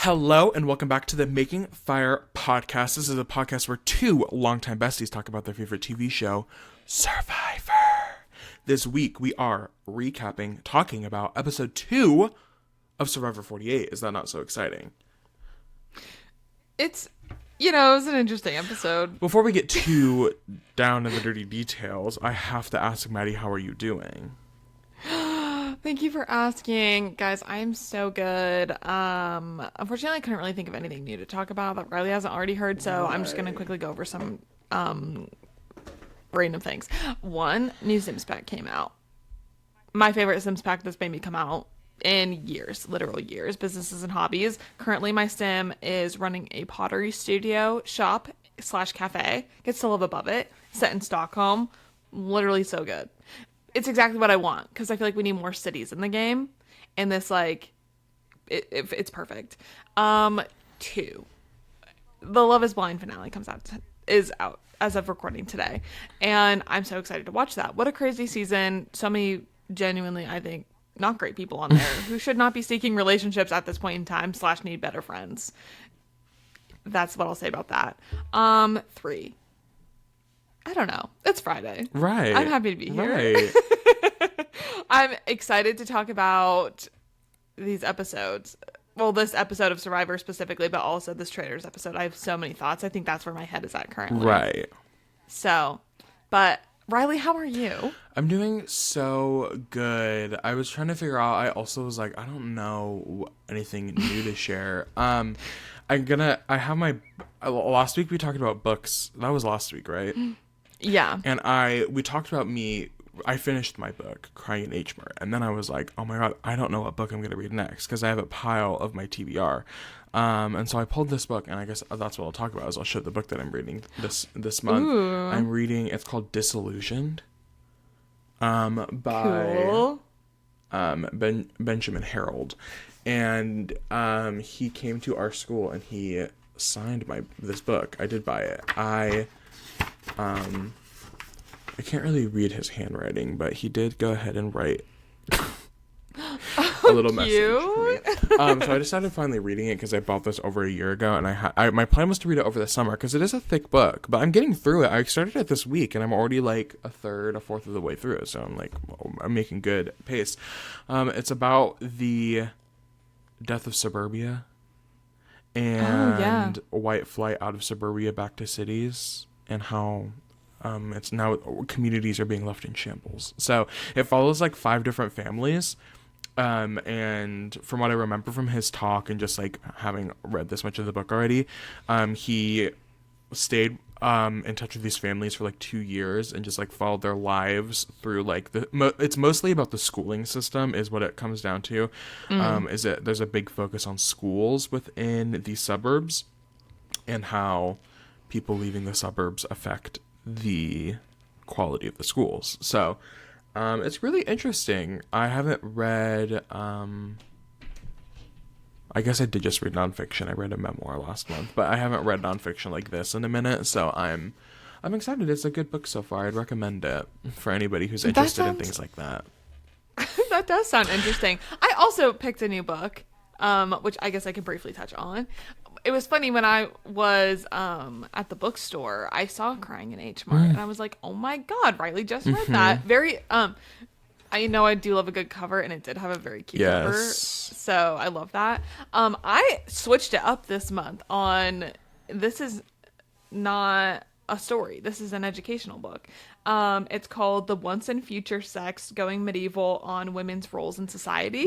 Hello and welcome back to the Making Fire podcast. This is a podcast where two longtime besties talk about their favorite TV show, Survivor. This week we are talking about episode 2 of Survivor 48. Is that not so exciting? It was an interesting episode. Before we get too down in the dirty details, I have to ask Maddie, how are you doing? Thank you for asking. Guys, I am so good. Unfortunately, I couldn't really think of anything new to talk about that Riley hasn't already heard, so I'm just going to quickly go over some random things. One, new Sims pack came out. My favorite Sims pack that's made me come out in years, literal years, businesses and hobbies. Currently, my Sim is running a pottery studio shop / cafe. Gets to live above it. Set in Stockholm. Literally so good. It's exactly what I want because I feel like we need more cities in the game, and this it's perfect. 2, the Love Is Blind finale is out as of recording today, and I'm so excited to watch that. What a crazy season! So many genuinely, I think, not great people on there who should not be seeking relationships at this point in time / need better friends. That's what I'll say about that. 3. I don't know. It's Friday. Right. I'm happy to be here. Right. I'm excited to talk about these episodes. Well, this episode of Survivor specifically, but also this Traitors episode. I have so many thoughts. I think that's where my head is at currently. Right. So, but Riley, how are you? I'm doing so good. I was trying to figure out, I also was like, I don't know anything new to share. Last week we talked about books. That was last week, right? Yeah. And we talked about I finished my book, Crying in H-Mart, and then I was like, oh my god, I don't know what book I'm going to read next, because I have a pile of my TBR. And so I pulled this book, and I guess that's what I'll talk about, is I'll show the book that I'm reading this month. Ooh. I'm reading, it's called Disillusioned, by Cool. Benjamin Harold. And he came to our school, and he signed this book. I did buy it. I can't really read his handwriting, but he did go ahead and write a little message for me. So I decided finally reading it because I bought this over a year ago, and my plan was to read it over the summer because it is a thick book. But I'm getting through it. I started it this week, and I'm already like a fourth of the way through it. So I'm making good pace. It's about the death of suburbia and white flight out of suburbia back to cities, and how it's now communities are being left in shambles. So it follows like 5 different families. And from what I remember from his talk and just like having read this much of the book already, he stayed in touch with these families for like 2 years and just like followed their lives through like it's mostly about the schooling system is what it comes down to. Is that there's a big focus on schools within the suburbs and how people leaving the suburbs affect the quality of the schools. So it's really interesting. I haven't read I guess I did just read nonfiction. I read a memoir last month, but I haven't read nonfiction like this in a minute, so I'm excited. It's a good book so far. I'd recommend it for anybody who's interested in things like that. That does sound interesting. I also picked a new book, which I guess I can briefly touch on. It was funny when I was at the bookstore, I saw Crying in H-Mart, and I was like, oh my god, Riley just read that. Very, I know I do love a good cover, and it did have a very cute cover, so I love that. I switched it up this month this is not a story. This is an educational book. It's called The Once and Future Sex Going Medieval on Women's Roles in Society.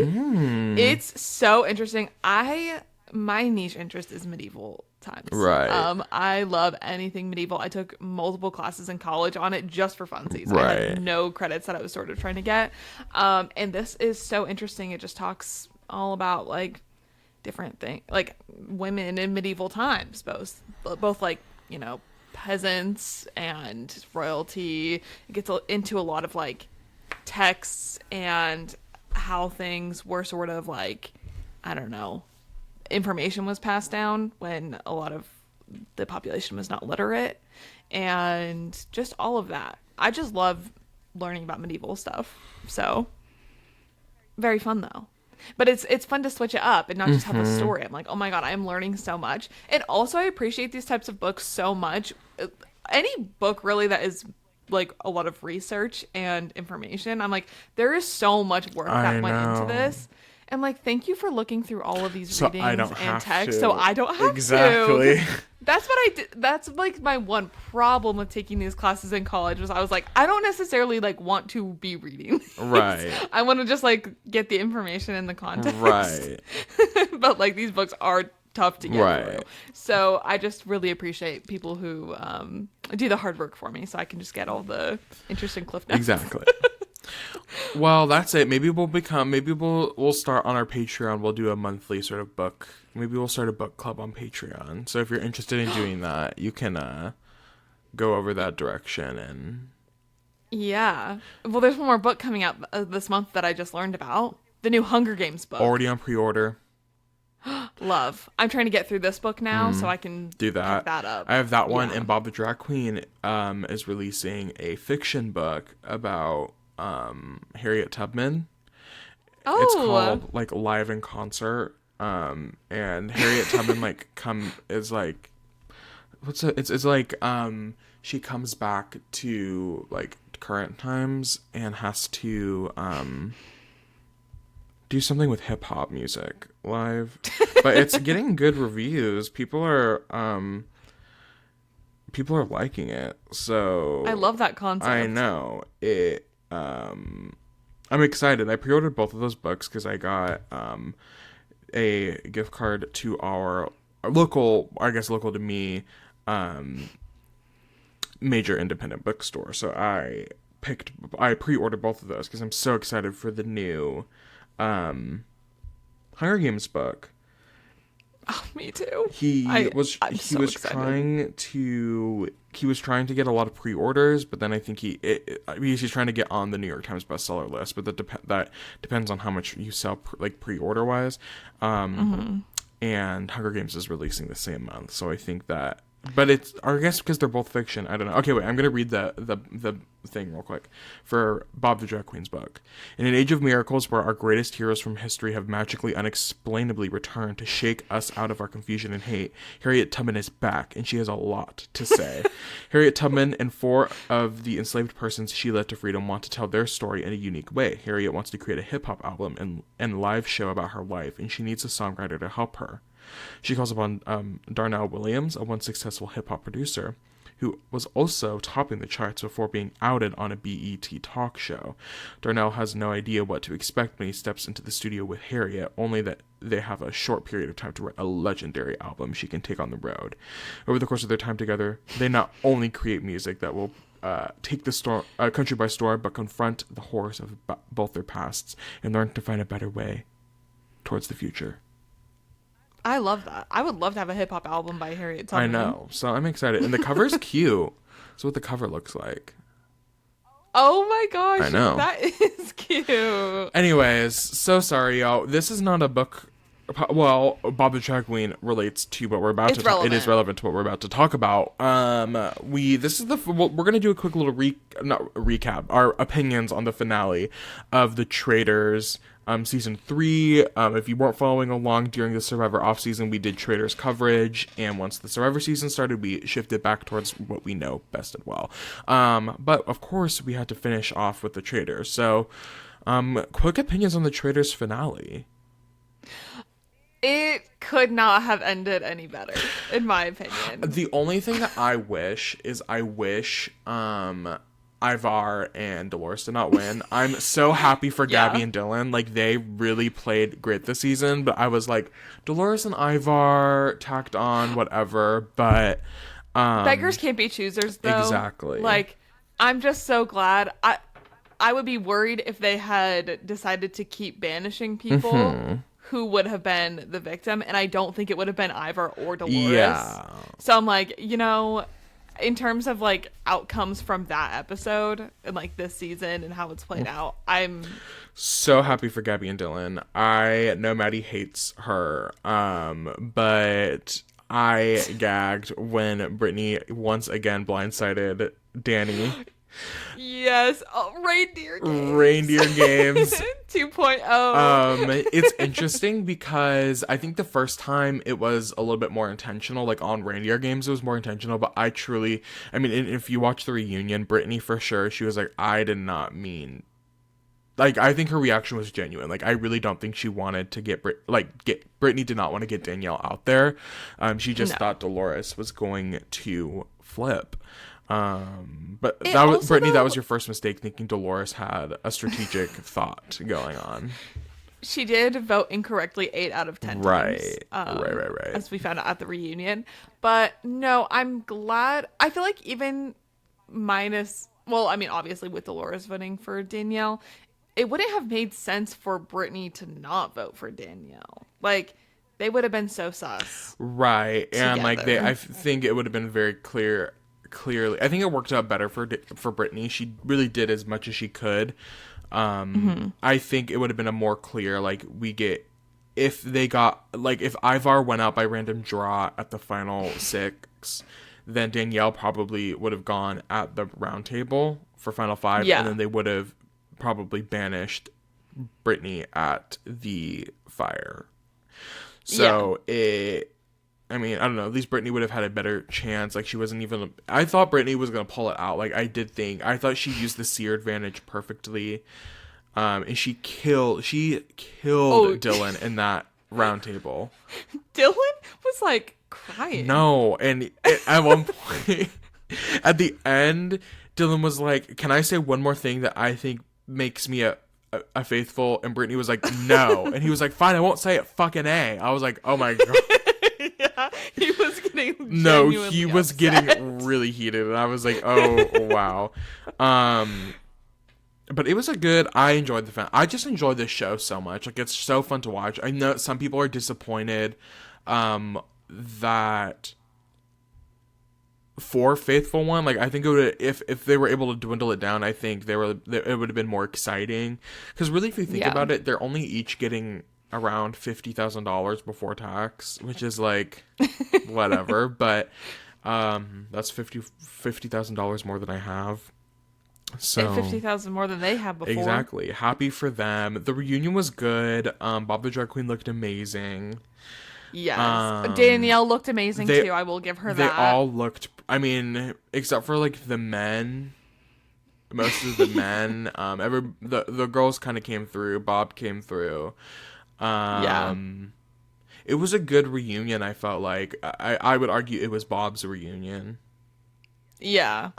It's so interesting. My niche interest is medieval times. Right. I love anything medieval. I took multiple classes in college on it just for funsies. Right. I had no credits that I was sort of trying to get. And this is so interesting. It just talks all about like different things, like women in medieval times, both like, peasants and royalty. It gets into a lot of like texts and how things were sort of like, I don't know, information was passed down when a lot of the population was not literate, and just all of that. I just love learning about medieval stuff. So very fun though. But it's fun to switch it up and not just have a story. I'm like, oh my God, I am learning so much. And also I appreciate these types of books so much. Any book really that is like a lot of research and information. I'm like, there is so much work I that went into know. this. And like, thank you for looking through all of these So readings I don't and have text. to. So I don't have Exactly. to. That's what I did. That's like my one problem with taking these classes in college was I was like, I don't necessarily like want to be reading these. Right. I want to just like get the information in the context. Right. But like these books are tough to get Right. through. So I just really appreciate people who do the hard work for me so I can just get all the interesting cliff notes. Exactly. Well, that's it. Maybe we'll start on our Patreon. We'll do a monthly sort of book. Maybe we'll start a book club on Patreon. So if you're interested in doing that, you can go over that direction. And Yeah. Well, there's one more book coming out this month that I just learned about. The new Hunger Games book. already on pre-order. Love. I'm trying to get through this book now so I can Do that. pick that up. I have that one, Yeah. and Bob the Drag Queen is releasing a fiction book about Harriet Tubman. Oh. It's called like Live in Concert. And Harriet Tubman is like it's like she comes back to like current times and has to do something with hip hop music live. But it's getting good reviews. People are liking it. So I love that concept. I know it. I'm excited. I pre-ordered both of those books because I got a gift card to our local to me, major independent bookstore. So I pre-ordered both of those because I'm so excited for the new Hunger Games book. Oh, me too. He was excited. trying to get a lot of pre-orders, but then I think he's trying to get on the New York Times bestseller list, but that depends on how much you sell pre-order wise. And Hunger Games is releasing the same month, so I think that. But I guess because they're both fiction. I don't know. Okay, wait. I'm gonna read the thing real quick for Bob the Drag Queen's book. In an age of miracles, where our greatest heroes from history have magically, unexplainably returned to shake us out of our confusion and hate, Harriet Tubman is back, and she has a lot to say. Harriet Tubman and 4 of the enslaved persons she led to freedom want to tell their story in a unique way. Harriet wants to create a hip hop album and live show about her life, and she needs a songwriter to help her. She calls upon Darnell Williams, a once successful hip-hop producer, who was also topping the charts before being outed on a BET talk show. Darnell has no idea what to expect when he steps into the studio with Harriet, only that they have a short period of time to write a legendary album she can take on the road. Over the course of their time together, they not only create music that will take the country by storm, but confront the horrors of both their pasts and learn to find a better way towards the future. I love that. I would love to have a hip hop album by Harriet Tubman. I know. So I'm excited. And the cover's cute. That's what the cover looks like. Oh my gosh. I know. That is cute. Anyways, so sorry, y'all. This is not a book. Well, Bob the Drag Queen relates to what we're about to talk. It is relevant to what we're about to talk about. We're gonna do a quick little recap, our opinions on the finale of The Traitors. Season 3. If you weren't following along during the Survivor off season, we did Traitors coverage, and once the Survivor season started, we shifted back towards what we know best and well. But of course, we had to finish off with the Traitors. So, quick opinions on the Traitors finale. It could not have ended any better, in my opinion. The only thing that I wish is Ivar and Dolores did not win. I'm so happy for Gabby and Dylan. Like, they really played great this season, but I was like, Dolores and Ivar tacked on, whatever, but beggars can't be choosers, though. Exactly. Like, I'm just so glad. I would be worried if they had decided to keep banishing people who would have been the victim, and I don't think it would have been Ivar or Dolores. Yeah. So I'm like, in terms of like outcomes from that episode and like this season and how it's played out, I'm so happy for Gabby and Dylan. I know Maddie hates her, but I gagged when Brittany once again blindsided Danny. Yes. Oh, reindeer games. Reindeer games. 2.0. It's interesting because I think the first time it was a little bit more intentional, like on reindeer games, it was more intentional. But I mean, if you watch the reunion, Brittany for sure, she was like, I did not mean. Like, I think her reaction was genuine. Like, I really don't think she wanted to get Brittany did not want to get Danielle out there. She just thought Dolores was going to flip. But that was Brittany. That was your first mistake, thinking Dolores had a strategic thought going on. She did vote incorrectly 8 out of 10 Right. times. Right. As we found out at the reunion. But no, I'm glad. I feel like even minus, well, I mean, obviously with Dolores voting for Danielle, it wouldn't have made sense for Brittany to not vote for Danielle. Like, they would have been so sus. Right. And like together. I think it would have been very clearly. I think it worked out better for Brittany. She really did as much as she could. I think it would have been a more clear, like, if Ivar went out by random draw at the final 6, then Danielle probably would have gone at the round table for final 5, and then they would have probably banished Brittany at the fire. So I mean, I don't know. At least Brittany would have had a better chance. Like, she wasn't even. I thought Brittany was gonna pull it out. Like, I thought she used the seer advantage perfectly, and she killed Dylan in that round table. Dylan was like crying. No, and at one point, at the end, Dylan was like, "Can I say one more thing that I think makes me a faithful?" And Brittany was like, "No," and he was like, "Fine, I won't say it." Fucking A. I was like, "Oh my god." Yeah, he was getting he was getting really heated, and I was like, "Oh wow." But it was I enjoyed I just enjoyed this show so much. Like, it's so fun to watch. I know some people are disappointed that for Faithful One, like, I think it would, if they were able to dwindle it down, I think it would have been more exciting. Because really, if you think about it, they're only each getting around $50,000 before tax, which is like whatever, but that's $50,000 more than I have. So and 50,000 more than they have before. Exactly. Happy for them. The reunion was good. Bob the Drag Queen looked amazing. Yes. Danielle looked amazing too. I will give her that. They all looked, I mean, except for like the men. Most of the men. The girls kind of came through. Bob came through. It was a good reunion, I felt like. I would argue it was Bob's reunion. Yeah.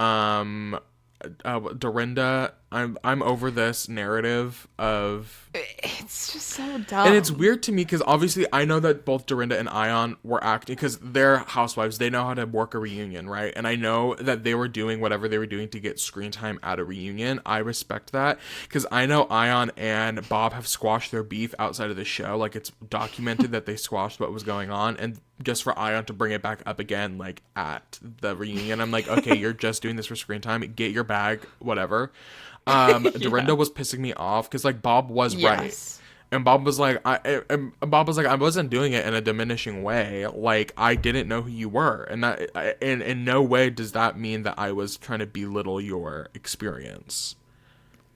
Dorinda, I'm over this narrative of... It's just so dumb. And it's weird to me because obviously I know that both Dorinda and Ion were acting because they're housewives. They know how to work a reunion, right? And I know that they were doing whatever they were doing to get screen time at a reunion. I respect that because I know Ion and Bob have squashed their beef outside of the show. Like, it's documented that they squashed what was going on, and just for Ion to bring it back up again, like, at the reunion, I'm like, okay, you're just doing this for screen time. Get your bag, whatever. Dorinda was pissing me off because, like, Bob was right, and Bob was like, I wasn't doing it in a diminishing way. Like, I didn't know who you were, and that, and in no way does that mean that I was trying to belittle your experience.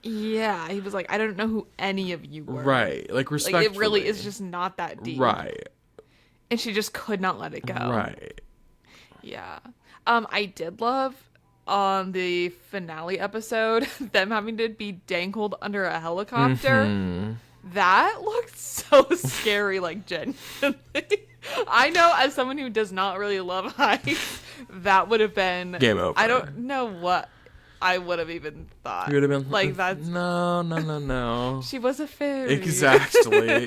Yeah, he was like, I don't know who any of you were. Right, like, respectfully. Like, it really is just not that deep. Right. And she just could not let it go. Right. Yeah. I did love on the finale episode them having to be dangled under a helicopter. Mm-hmm. That looked so scary, like, genuinely. I know, as someone who does not really love heights, that would have been game over. I don't know what I would have even thought. You would have been like, that's no. She was a fairy. Exactly.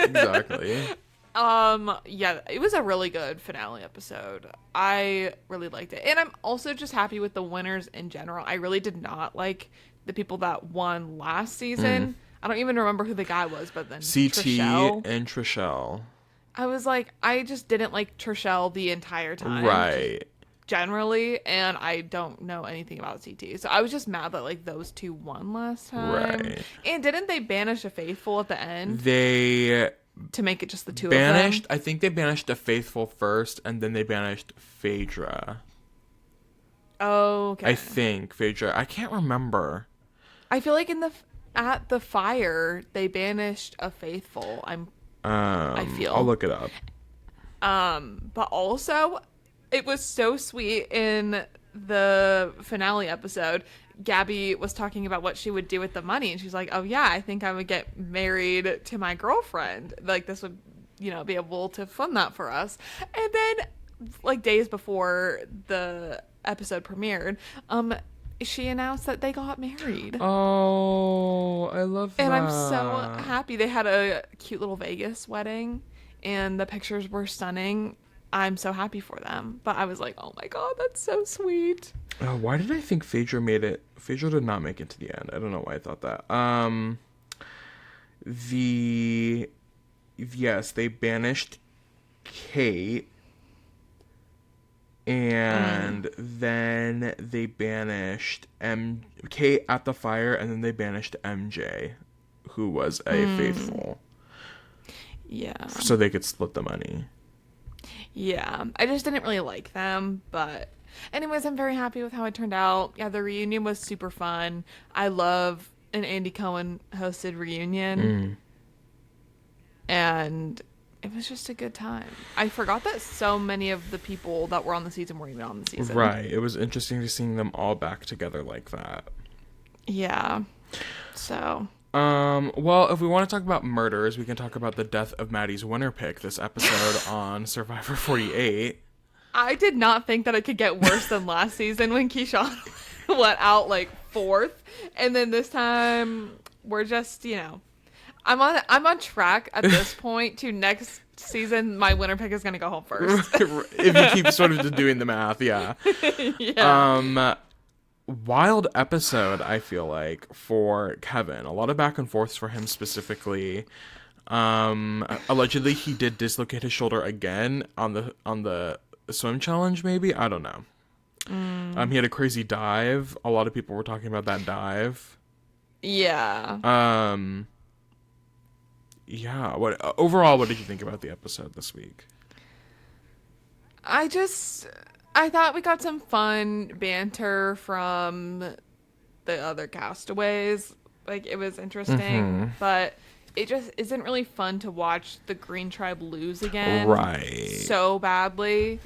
Yeah, it was a really good finale episode. I really liked it. And I'm also just happy with the winners in general. I really did not like the people that won last season. I don't even remember who the guy was, but then CT and Trishelle. I was like, I just didn't like Trishelle the entire time. Right. Generally, and I don't know anything about CT. So I was just mad that, like, those two won last time. Right. And didn't they banish a faithful at the end? To make it just the two banished, of them? I think they banished a faithful first, and then they banished Phaedra. Oh, okay. I think Phaedra. I can't remember. I feel like at the fire they banished a faithful. I I'll feel. look it up. But also it was so sweet in the finale episode. Gabby was talking about what she would do with the money, and she's like, "Oh yeah, I think I would get married to my girlfriend. Like this would, be able to fund that for us." And then, like days before the episode premiered, she announced that they got married. Oh, I love that. And I'm so happy. They had a cute little Vegas wedding, and the pictures were stunning. I'm so happy for them. But I was like, oh my God, that's so sweet. Why did I think Phaedra made it? Phaedra did not make it to the end. I don't know why I thought that. Yes, they banished Kate, and then they banished Kate at the fire, and then they banished MJ, who was a faithful. Yeah. So they could split the money. Yeah. I just didn't really like them, but anyways, I'm very happy with how it turned out. Yeah, the reunion was super fun. I love an Andy Cohen hosted reunion. And it was just a good time. I forgot that so many of the people that were on the season weren't even on the season. Right. It was interesting to seeing them all back together like that. Yeah. So. Well, if we want to talk about murders, we can talk about the death of Maddie's winner pick this episode on Survivor 48. I did not think that it could get worse than last season when Keyshawn went out like fourth. And then this time we're just, I'm on track at this point to next season. My winner pick is going to go home first. If you keep sort of just doing the math, yeah. Yeah. Wild episode, I feel like, for Kevin. A lot of back and forths for him specifically. Allegedly, he did dislocate his shoulder again on the swim challenge, maybe? I don't know. He had a crazy dive. A lot of people were talking about that dive. Yeah. Yeah. Overall, what did you think about the episode this week? I thought we got some fun banter from the other castaways. Like, it was interesting, but it just isn't really fun to watch the Green Tribe lose again. Right. So badly.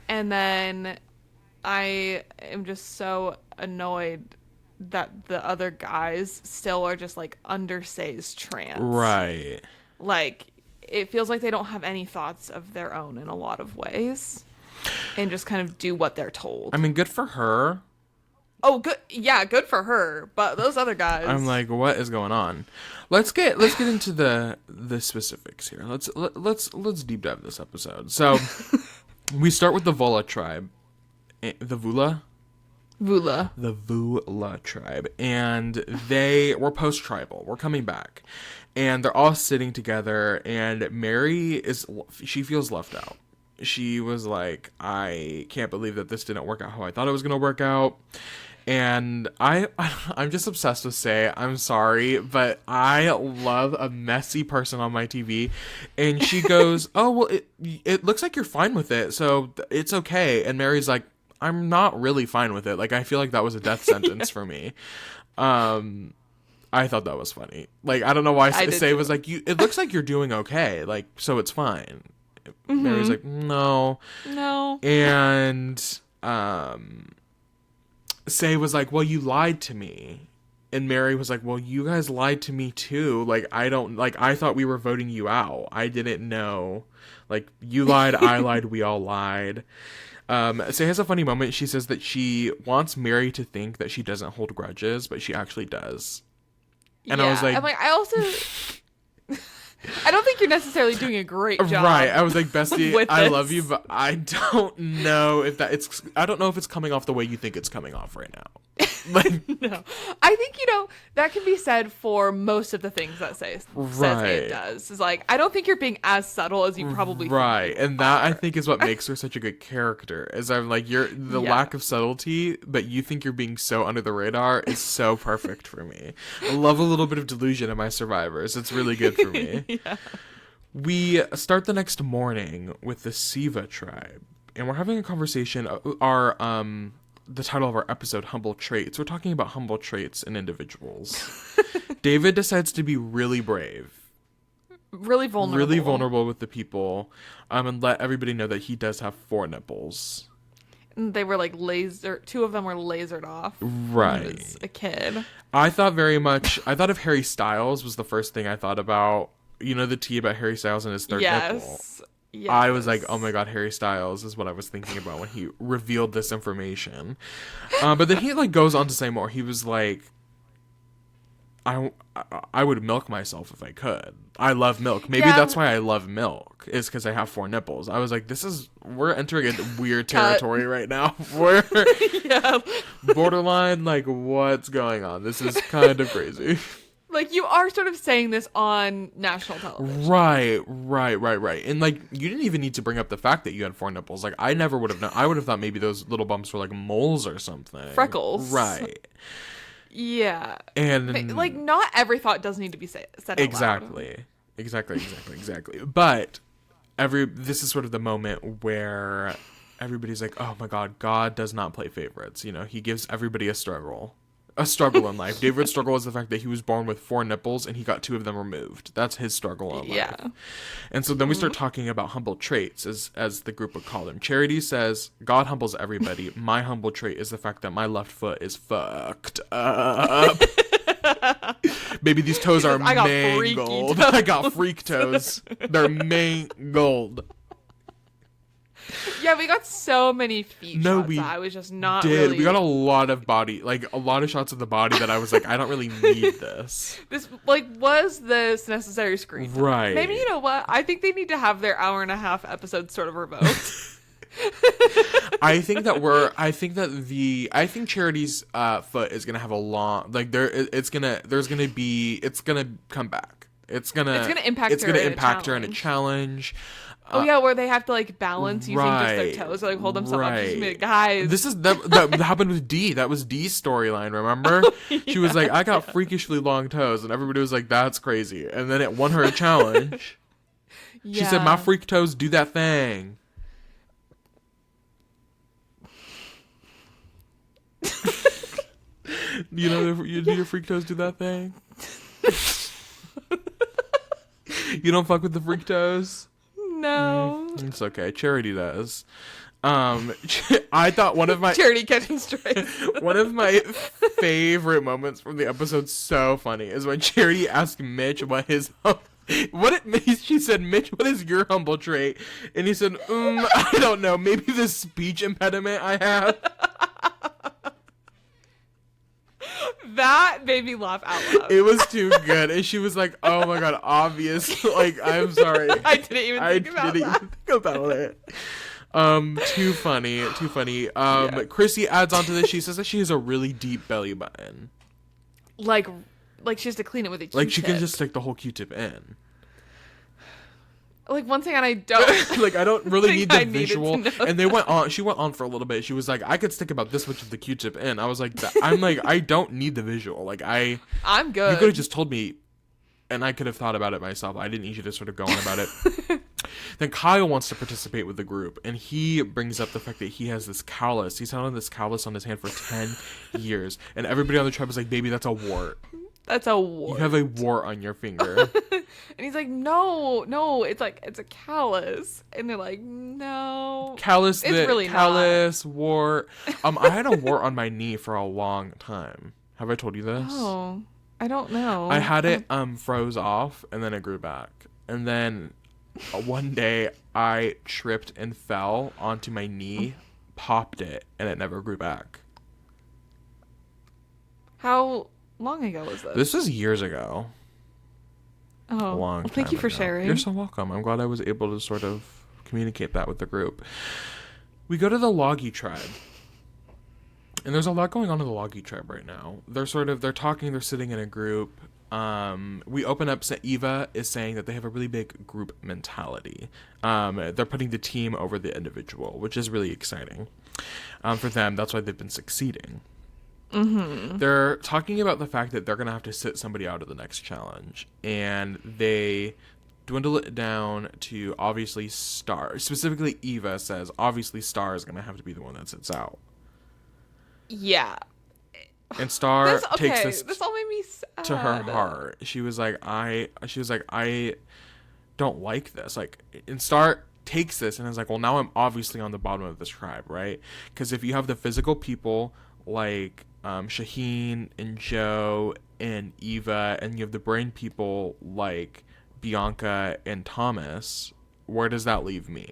And then I am just so annoyed that the other guys still are just, like, under Say's trance. Right. Like, it feels like they don't have any thoughts of their own in a lot of ways. And just kind of do what they're told. I mean, good for her. Oh, good. Yeah, good for her. But those other guys. I'm like, what is going on? Let's get into the specifics here. Let's deep dive this episode. So, we start with the Vula tribe, the Vula. The Vula tribe, and they were post-tribal. We're coming back, and they're all sitting together. And Mary she feels left out. She was like, I can't believe that this didn't work out how I thought it was going to work out. And I'm just obsessed with Say. I'm sorry, but I love a messy person on my TV. And she goes, oh, well, it looks like you're fine with it, so it's okay. And Mary's like, I'm not really fine with it. Like, I feel like that was a death sentence for me. I thought that was funny. Like, I don't know why Say was like, it looks like you're doing okay. Like, so it's fine. Mary's like, no. And Say was like, well, you lied to me. And Mary was like, well, you guys lied to me too. Like, I thought we were voting you out. I didn't know. Like, you lied, I lied, we all lied. Say has a funny moment. She says that she wants Mary to think that she doesn't hold grudges, but she actually does. And I was like, I also... I don't think you're necessarily doing a great job. Right. I was like, Bestie, I love you, but I don't know if it's coming off the way you think it's coming off right now. Like, no. I think, that can be said for most of the things that says it does. It's like, I don't think you're being as subtle as you probably right. think And that, I think, is what makes her such a good character. Is I'm like, lack of subtlety, but you think you're being so under the radar is so perfect for me. I love a little bit of delusion in my survivors. It's really good for me. Yeah. We start the next morning with the Siva tribe, and we're having a conversation. the title of our episode, Humble Traits. We're talking about humble traits in individuals. David decides to be really brave. Really vulnerable. Really vulnerable with the people. And let everybody know that he does have 4 nipples. And they were like laser. 2 of them were lasered off. Right. When he was a kid. I thought of Harry Styles was the first thing I thought about. You know the tea about Harry Styles and his 3rd nipple? Yes. I was like, oh my god, Harry Styles is what I was thinking about when he revealed this information. But then he like goes on to say more. He was like, I would milk myself if I could. I love milk. Maybe that's why I love milk, is because I have 4 nipples. I was like, we're entering a weird territory right now. We're borderline, like, what's going on? This is kind of crazy. Like, you are sort of saying this on national television. Right. And, like, you didn't even need to bring up the fact that you had 4 nipples. Like, I never would have known. I would have thought maybe those little bumps were, like, moles or something. Freckles. Right. Yeah. And, like, not every thought does need to be said out exactly. Exactly. But this is sort of the moment where everybody's like, oh, my God, God does not play favorites. You know, he gives everybody a struggle in life. David's struggle is the fact that he was born with 4 nipples and he got 2 of them removed. That's his struggle in life. And so then we start talking about humble traits, as the group would call them. Charity says, God humbles everybody. My humble trait is the fact that my left foot is fucked up. Baby, these toes are mangled. I got freak toes. They're mangled. Yeah, we got so many feet shots. I was just not really... We got a lot of body, like, a lot of shots of the body that I was like, I don't really need this. Was this necessary screen time? Right. Maybe, you know what? I think they need to have their hour-and-a-half episode sort of revoked. I think Charity's foot is gonna have a long, like, it's gonna come back. It's gonna impact her in a challenge. Oh yeah, where they have to like balance using just their toes, or, like hold themselves up. Just be like, guys, this is that happened with Dee. That was Dee's storyline. Remember? She was like, I got freakishly long toes, and everybody was like, that's crazy. And then it won her a challenge. She said, my freak toes do that thing. You know, do your freak toes do that thing? You don't fuck with the freak toes? No. It's okay. Charity does. I thought one of my... Charity catching strays. One of my favorite moments from the episode, so funny, is when Charity asked Mitch what his... she said, Mitch, what is your humble trait? And he said, I don't know. Maybe the speech impediment I have. That made me laugh out loud. It was too good. And she was like, oh my god, obvious. Like, I'm sorry. I didn't even think about it. Too funny. Chrissy adds on to this. She says that she has a really deep belly button. Like she has to clean it with a Q-tip. Like, she can just stick the whole Q-tip in. Like, one thing, and I don't... like, I don't really need the visual. And she went on for a little bit. She was like, I could stick about this much of the Q-tip in. I was like, I don't need the visual. Like, I'm good. You could have just told me, and I could have thought about it myself. I didn't need you to sort of go on about it. Then Kyle wants to participate with the group, and he brings up the fact that he has this callus. He's had this callus on his hand for 10 years. And everybody on the tribe is like, baby, that's a wart. That's a wart. You have a wart on your finger. And he's like, no, it's a callus. And they're like, no. Callus, it's really callus, wart. I had a wart on my knee for a long time. Have I told you this? Oh, I don't know. I had it froze off, and then it grew back. And then one day I tripped and fell onto my knee, popped it, and it never grew back. How long ago was this? This was years ago. Oh, a long time thank you for ago. sharing. You're so welcome. I'm glad I was able to sort of communicate that with the group. We go to the Loggy tribe. And there's a lot going on in the Loggy tribe right now. They're talking, they're sitting in a group. We open up, Eva is saying that they have a really big group mentality. They're putting the team over the individual, which is really exciting. For them, that's why they've been succeeding. Mm-hmm. They're talking about the fact that they're going to have to sit somebody out of the next challenge. And they dwindle it down to obviously Star. Specifically, Eva says, obviously Star is going to have to be the one that sits out. Yeah. And Star takes this This all made me sad. to her heart. She was like, I don't like this. Like, and Star takes this and is like, well, now I'm obviously on the bottom of this tribe, right? Because if you have the physical people like Shaheen and Joe and Eva, and you have the brain people like Bianca and Thomas, where does that leave me?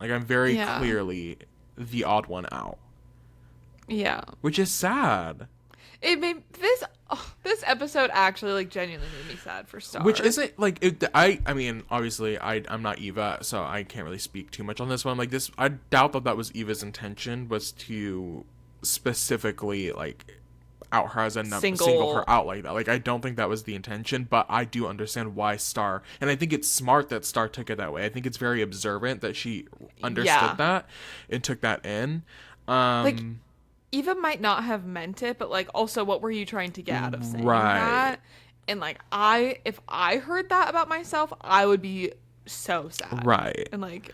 Like, I'm very clearly the odd one out. Yeah. Which is sad. It made this episode actually like genuinely made me sad for Star. Which isn't like it, I mean, obviously I'm not Eva, so I can't really speak too much on this one. Like, this, I doubt that was Eva's intention, was to specifically like out her as a single her out like that. Like, I don't think that was the intention, but I do understand why Star, and I think it's smart that Star took it that way. I think it's very observant that she understood that and took that in. Like, Eva might not have meant it, but like, also, what were you trying to get out of saying that? And like, if I heard that about myself, I would be so sad. Right. And like,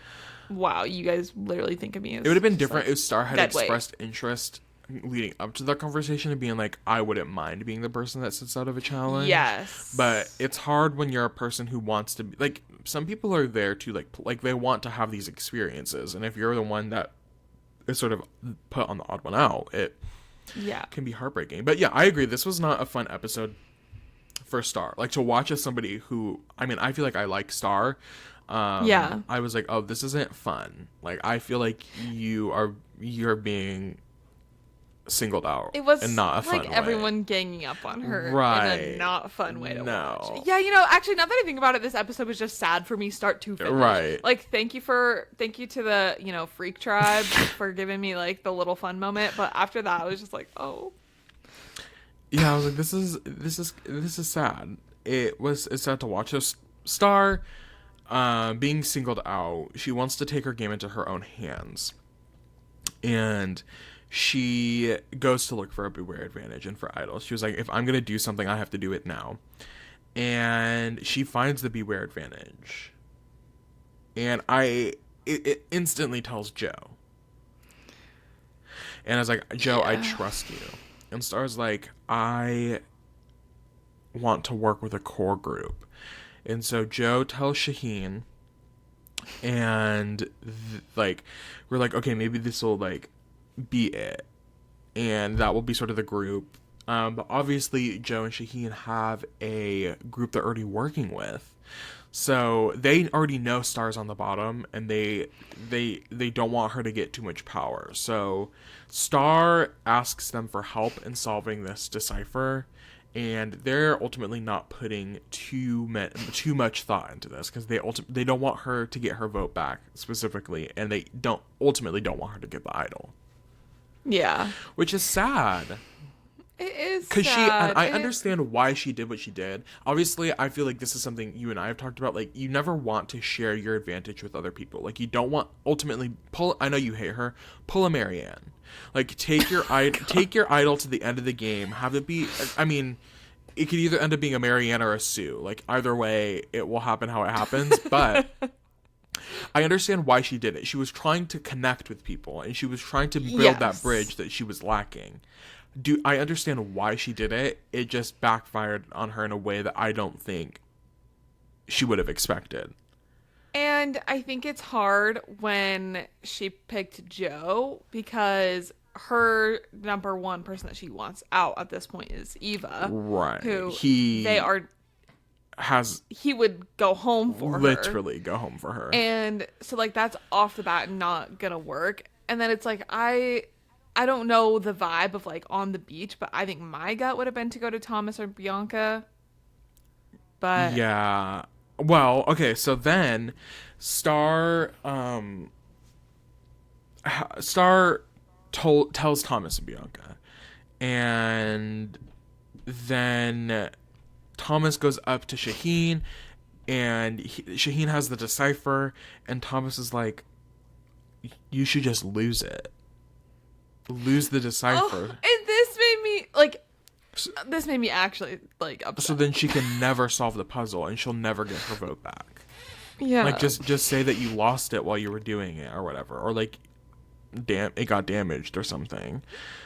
wow, you guys literally think of me as, it would have been different, like, if Star had expressed weight. Interest leading up to that conversation and being like, I wouldn't mind being the person that sits out of a challenge. Yes. But it's hard when you're a person who wants to be, like, some people are there to like they want to have these experiences, and if you're the one that is sort of put on the odd one out, it can be heartbreaking. But yeah, I agree, this was not a fun episode for Star. Like, to watch as somebody who, I mean, I feel like I like Star. I was like, oh, this isn't fun. Like, I feel like you're being singled out. It was in not a fun like way. Everyone ganging up on her in a not fun way to watch. Yeah, actually, now that I think about it, this episode was just sad for me start to finish. Right. Like, thank you to the Freak Tribe for giving me like the little fun moment, but after that I was just like, oh. Yeah, I was like, this is sad. It's sad to watch. So Star being singled out, she wants to take her game into her own hands. And she goes to look for a Beware Advantage and for Idol. She was like, if I'm going to do something, I have to do it now. And she finds the Beware Advantage. And it instantly tells Joe. And I was like, Joe, I trust you. And Star's like, I want to work with a core group. And so Joe tells Shaheen, and we're like, okay, maybe this will like be it, and that will be sort of the group. But obviously Joe and Shaheen have a group they're already working with, so they already know Star's on the bottom, and they don't want her to get too much power. So Star asks them for help in solving this decipher, and they're ultimately not putting too much thought into this, because they don't want her to get her vote back specifically, and they ultimately don't want her to get the idol. Yeah. Which is sad. It is Because sad. I understand why she did what she did. Obviously, I feel like this is something you and I have talked about. Like, you never want to share your advantage with other people. Like, you don't want, ultimately, I know you hate her, pull a Marianne. Like, take your idol to the end of the game. Have it be, I mean, it could either end up being a Marianne or a Sue. Like, either way, it will happen how it happens. But I understand why she did it. She was trying to connect with people, and she was trying to build that bridge that she was lacking. I understand why she did it. It just backfired on her in a way that I don't think she would have expected. And I think it's hard when she picked Joe, because her number one person that she wants out at this point is Eva. Right. Who he would go home for literally go home for her. And so like that's off the bat not gonna work. And then it's like I don't know the vibe of like on the beach, but I think my gut would have been to go to Thomas or Bianca. But yeah. Well, okay, so then Star tells Thomas and Bianca, and then Thomas goes up to Shaheen, and Shaheen has the decipher, and Thomas is like, you should just lose it. Lose the decipher. And this made me actually like upset. So then she can never solve the puzzle, and she'll never get her vote back. Yeah. Like, just say that you lost it while you were doing it or whatever. Or like, it got damaged or something.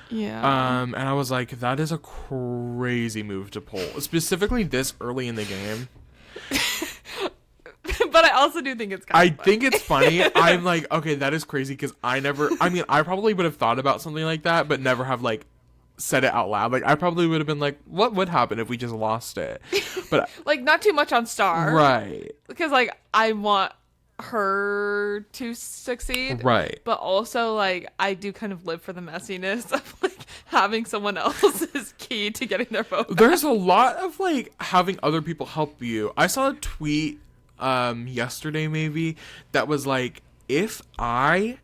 Yeah. And I was like, that is a crazy move to pull, specifically this early in the game. But I also do think it's kind of funny. think it's funny. I'm like, okay, that is crazy because I mean, I probably would have thought about something like that, but never have like said it out loud. Like, I probably would have been like, what would happen if we just lost it? But Like, not too much on Star. right. Because, like, I want her to succeed. Right. But also, like, I do kind of live for the messiness of, like, having someone else is key to getting their vote back. There's a lot of like having other people help you. I saw a tweet yesterday maybe that was like, if I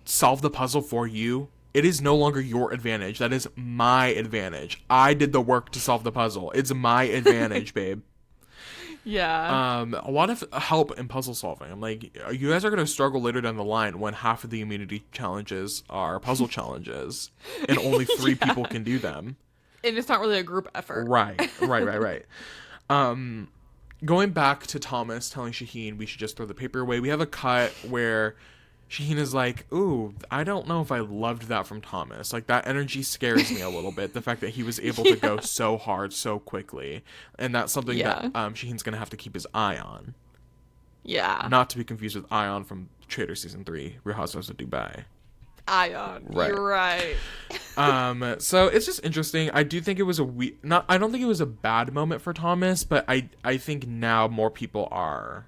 solve the puzzle for you, it is no longer your advantage. That is my advantage. I did the work to solve the puzzle. It's my advantage, babe. Yeah. A lot of help in puzzle solving. I'm like, you guys are going to struggle later down the line when half of the immunity challenges are puzzle challenges and only 3 people can do them. And it's not really a group effort. Right. Going back to Thomas telling Shaheen we should just throw the paper away, we have a cut where Shaheen is like, ooh, I don't know if I loved that from Thomas. Like, that energy scares me a little bit. The fact that he was able to go so hard so quickly. And that's something that Shaheen's going to have to keep his eye on. Yeah. Not to be confused with Ion from Trader Season 3, Real Housewives of Dubai. Ion. Right. You're right. So it's just interesting. I do think it was I don't think it was a bad moment for Thomas, but I think now more people are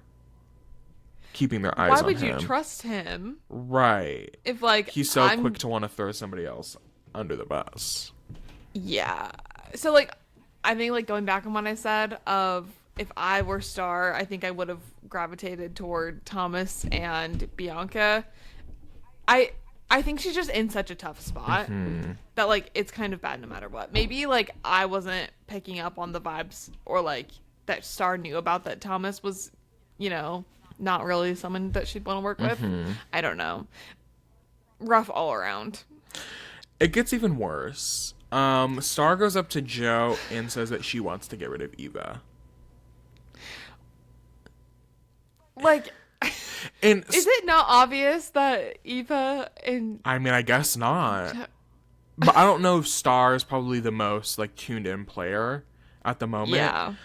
keeping their eyes on him. Why would you trust him? Right. If, like, he's so quick to want to throw somebody else under the bus. Yeah. So, like, I think, like, going back on what I said of if I were Star, I think I would have gravitated toward Thomas and Bianca. I think she's just in such a tough spot that, like, it's kind of bad no matter what. Maybe, like, I wasn't picking up on the vibes or, like, that Star knew about that Thomas was, you know, not really someone that she'd want to work with. I don't know. Rough all around. It gets even worse. Star goes up to Joe and says that she wants to get rid of Eva. Like... And is it not obvious that Eva and... I mean, I guess not. But I don't know if Star is probably the most, like, tuned in player at the moment. Yeah.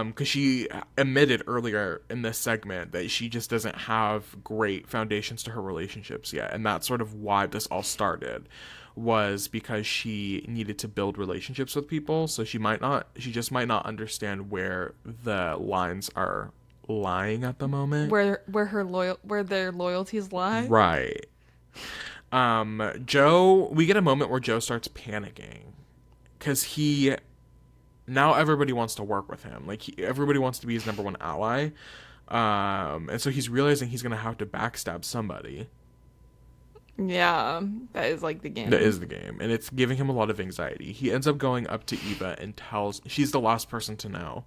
Because she admitted earlier in this segment that she just doesn't have great foundations to her relationships yet. And that's sort of why this all started, was because she needed to build relationships with people. So she just might not understand where the lines are lying at the moment, where their loyalties lie. Right. Joe, we get a moment where Joe starts panicking because now everybody wants to work with him. Like, everybody wants to be his number one ally. And so he's realizing he's gonna have to backstab somebody. Yeah, that is like the game. That is the game, and it's giving him a lot of anxiety. He ends up going up to Eva and she's the last person to know.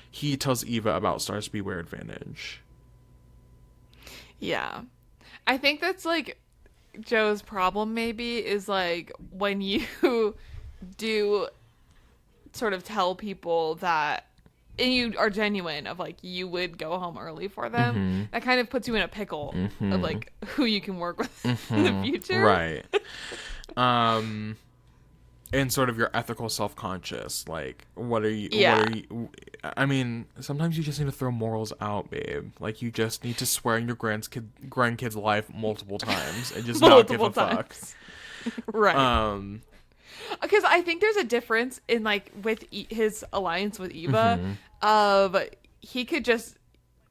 He tells Eva about Star's Beware advantage. Yeah. I think that's, like, Joe's problem maybe is, like, when you do sort of tell people that, and you are genuine of, like, you would go home early for them, that kind of puts you in a pickle of, like, who you can work with in the future. Right. And sort of your ethical self-conscious, like, what are you, I mean, sometimes you just need to throw morals out, babe. Like, you just need to swear in your grandkid's life multiple times and just not give a fuck. Right. Because I think there's a difference in, like, with his alliance with Eva of he could just,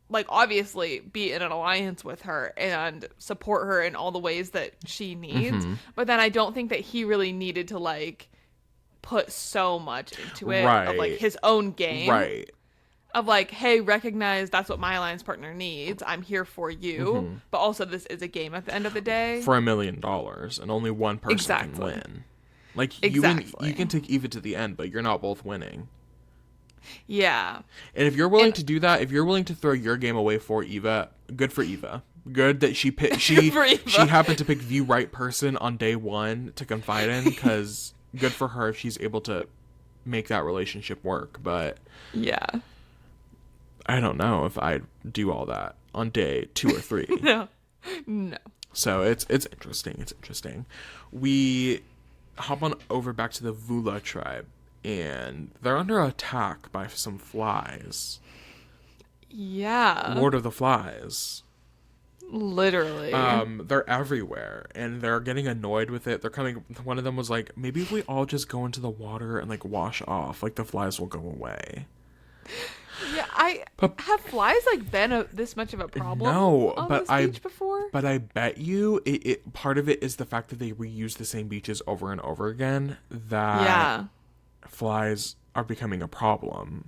like, obviously be in an alliance with her and support her in all the ways that she needs. But then I don't think that he really needed to, like, put so much into it of, like, his own game. Right. Of, like, hey, recognize that's what my alliance partner needs. I'm here for you. But also this is a game at the end of the day. For $1 million, and only one person can win. Like, you can take Eva to the end, but you're not both winning. Yeah. And if you're willing to do that, if you're willing to throw your game away for Eva, good for Eva. Good that she happened to pick the right person on day one to confide in, because good for her if she's able to make that relationship work. But yeah, I don't know if I'd do all that on day 2 or 3. No. So it's interesting. It's interesting. We hop on over back to the Vula tribe, and they're under attack by some flies. Yeah. Lord of the Flies. Literally. They're everywhere, and they're getting annoyed with it. They're coming. One of them was like, maybe if we all just go into the water and like wash off, like the flies will go away. Yeah, have flies like been this much of a problem? No, on but this I beach before. But I bet you it part of it is the fact that they reuse the same beaches over and over again. That flies are becoming a problem.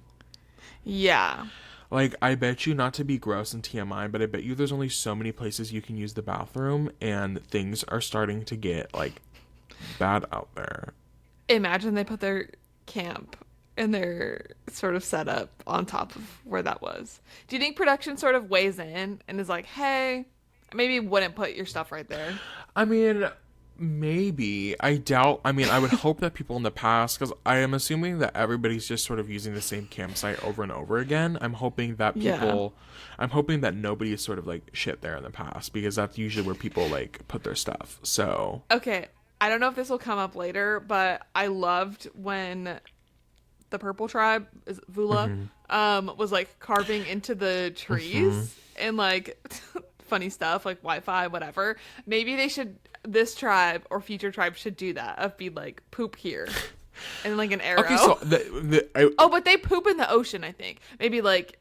Yeah. Like, I bet you, not to be gross and TMI, but I bet you there's only so many places you can use the bathroom, and things are starting to get, like, bad out there. Imagine they put their camp and their sort of setup on top of where that was. Do you think production sort of weighs in and is like, hey, maybe wouldn't put your stuff right there? I mean, maybe. I doubt. I mean, I would hope that people in the past, because I am assuming that everybody's just sort of using the same campsite over and over again. I'm hoping that I'm hoping that nobody is sort of like shit there in the past, because that's usually where people like put their stuff. So. Okay. I don't know if this will come up later, but I loved when the purple tribe, is Vula, was like carving into the trees and like funny stuff like Wi-Fi, whatever. Maybe this tribe or future tribes should do that, of be like, poop here and like an arrow. Okay, so but they poop in the ocean, I think. Maybe like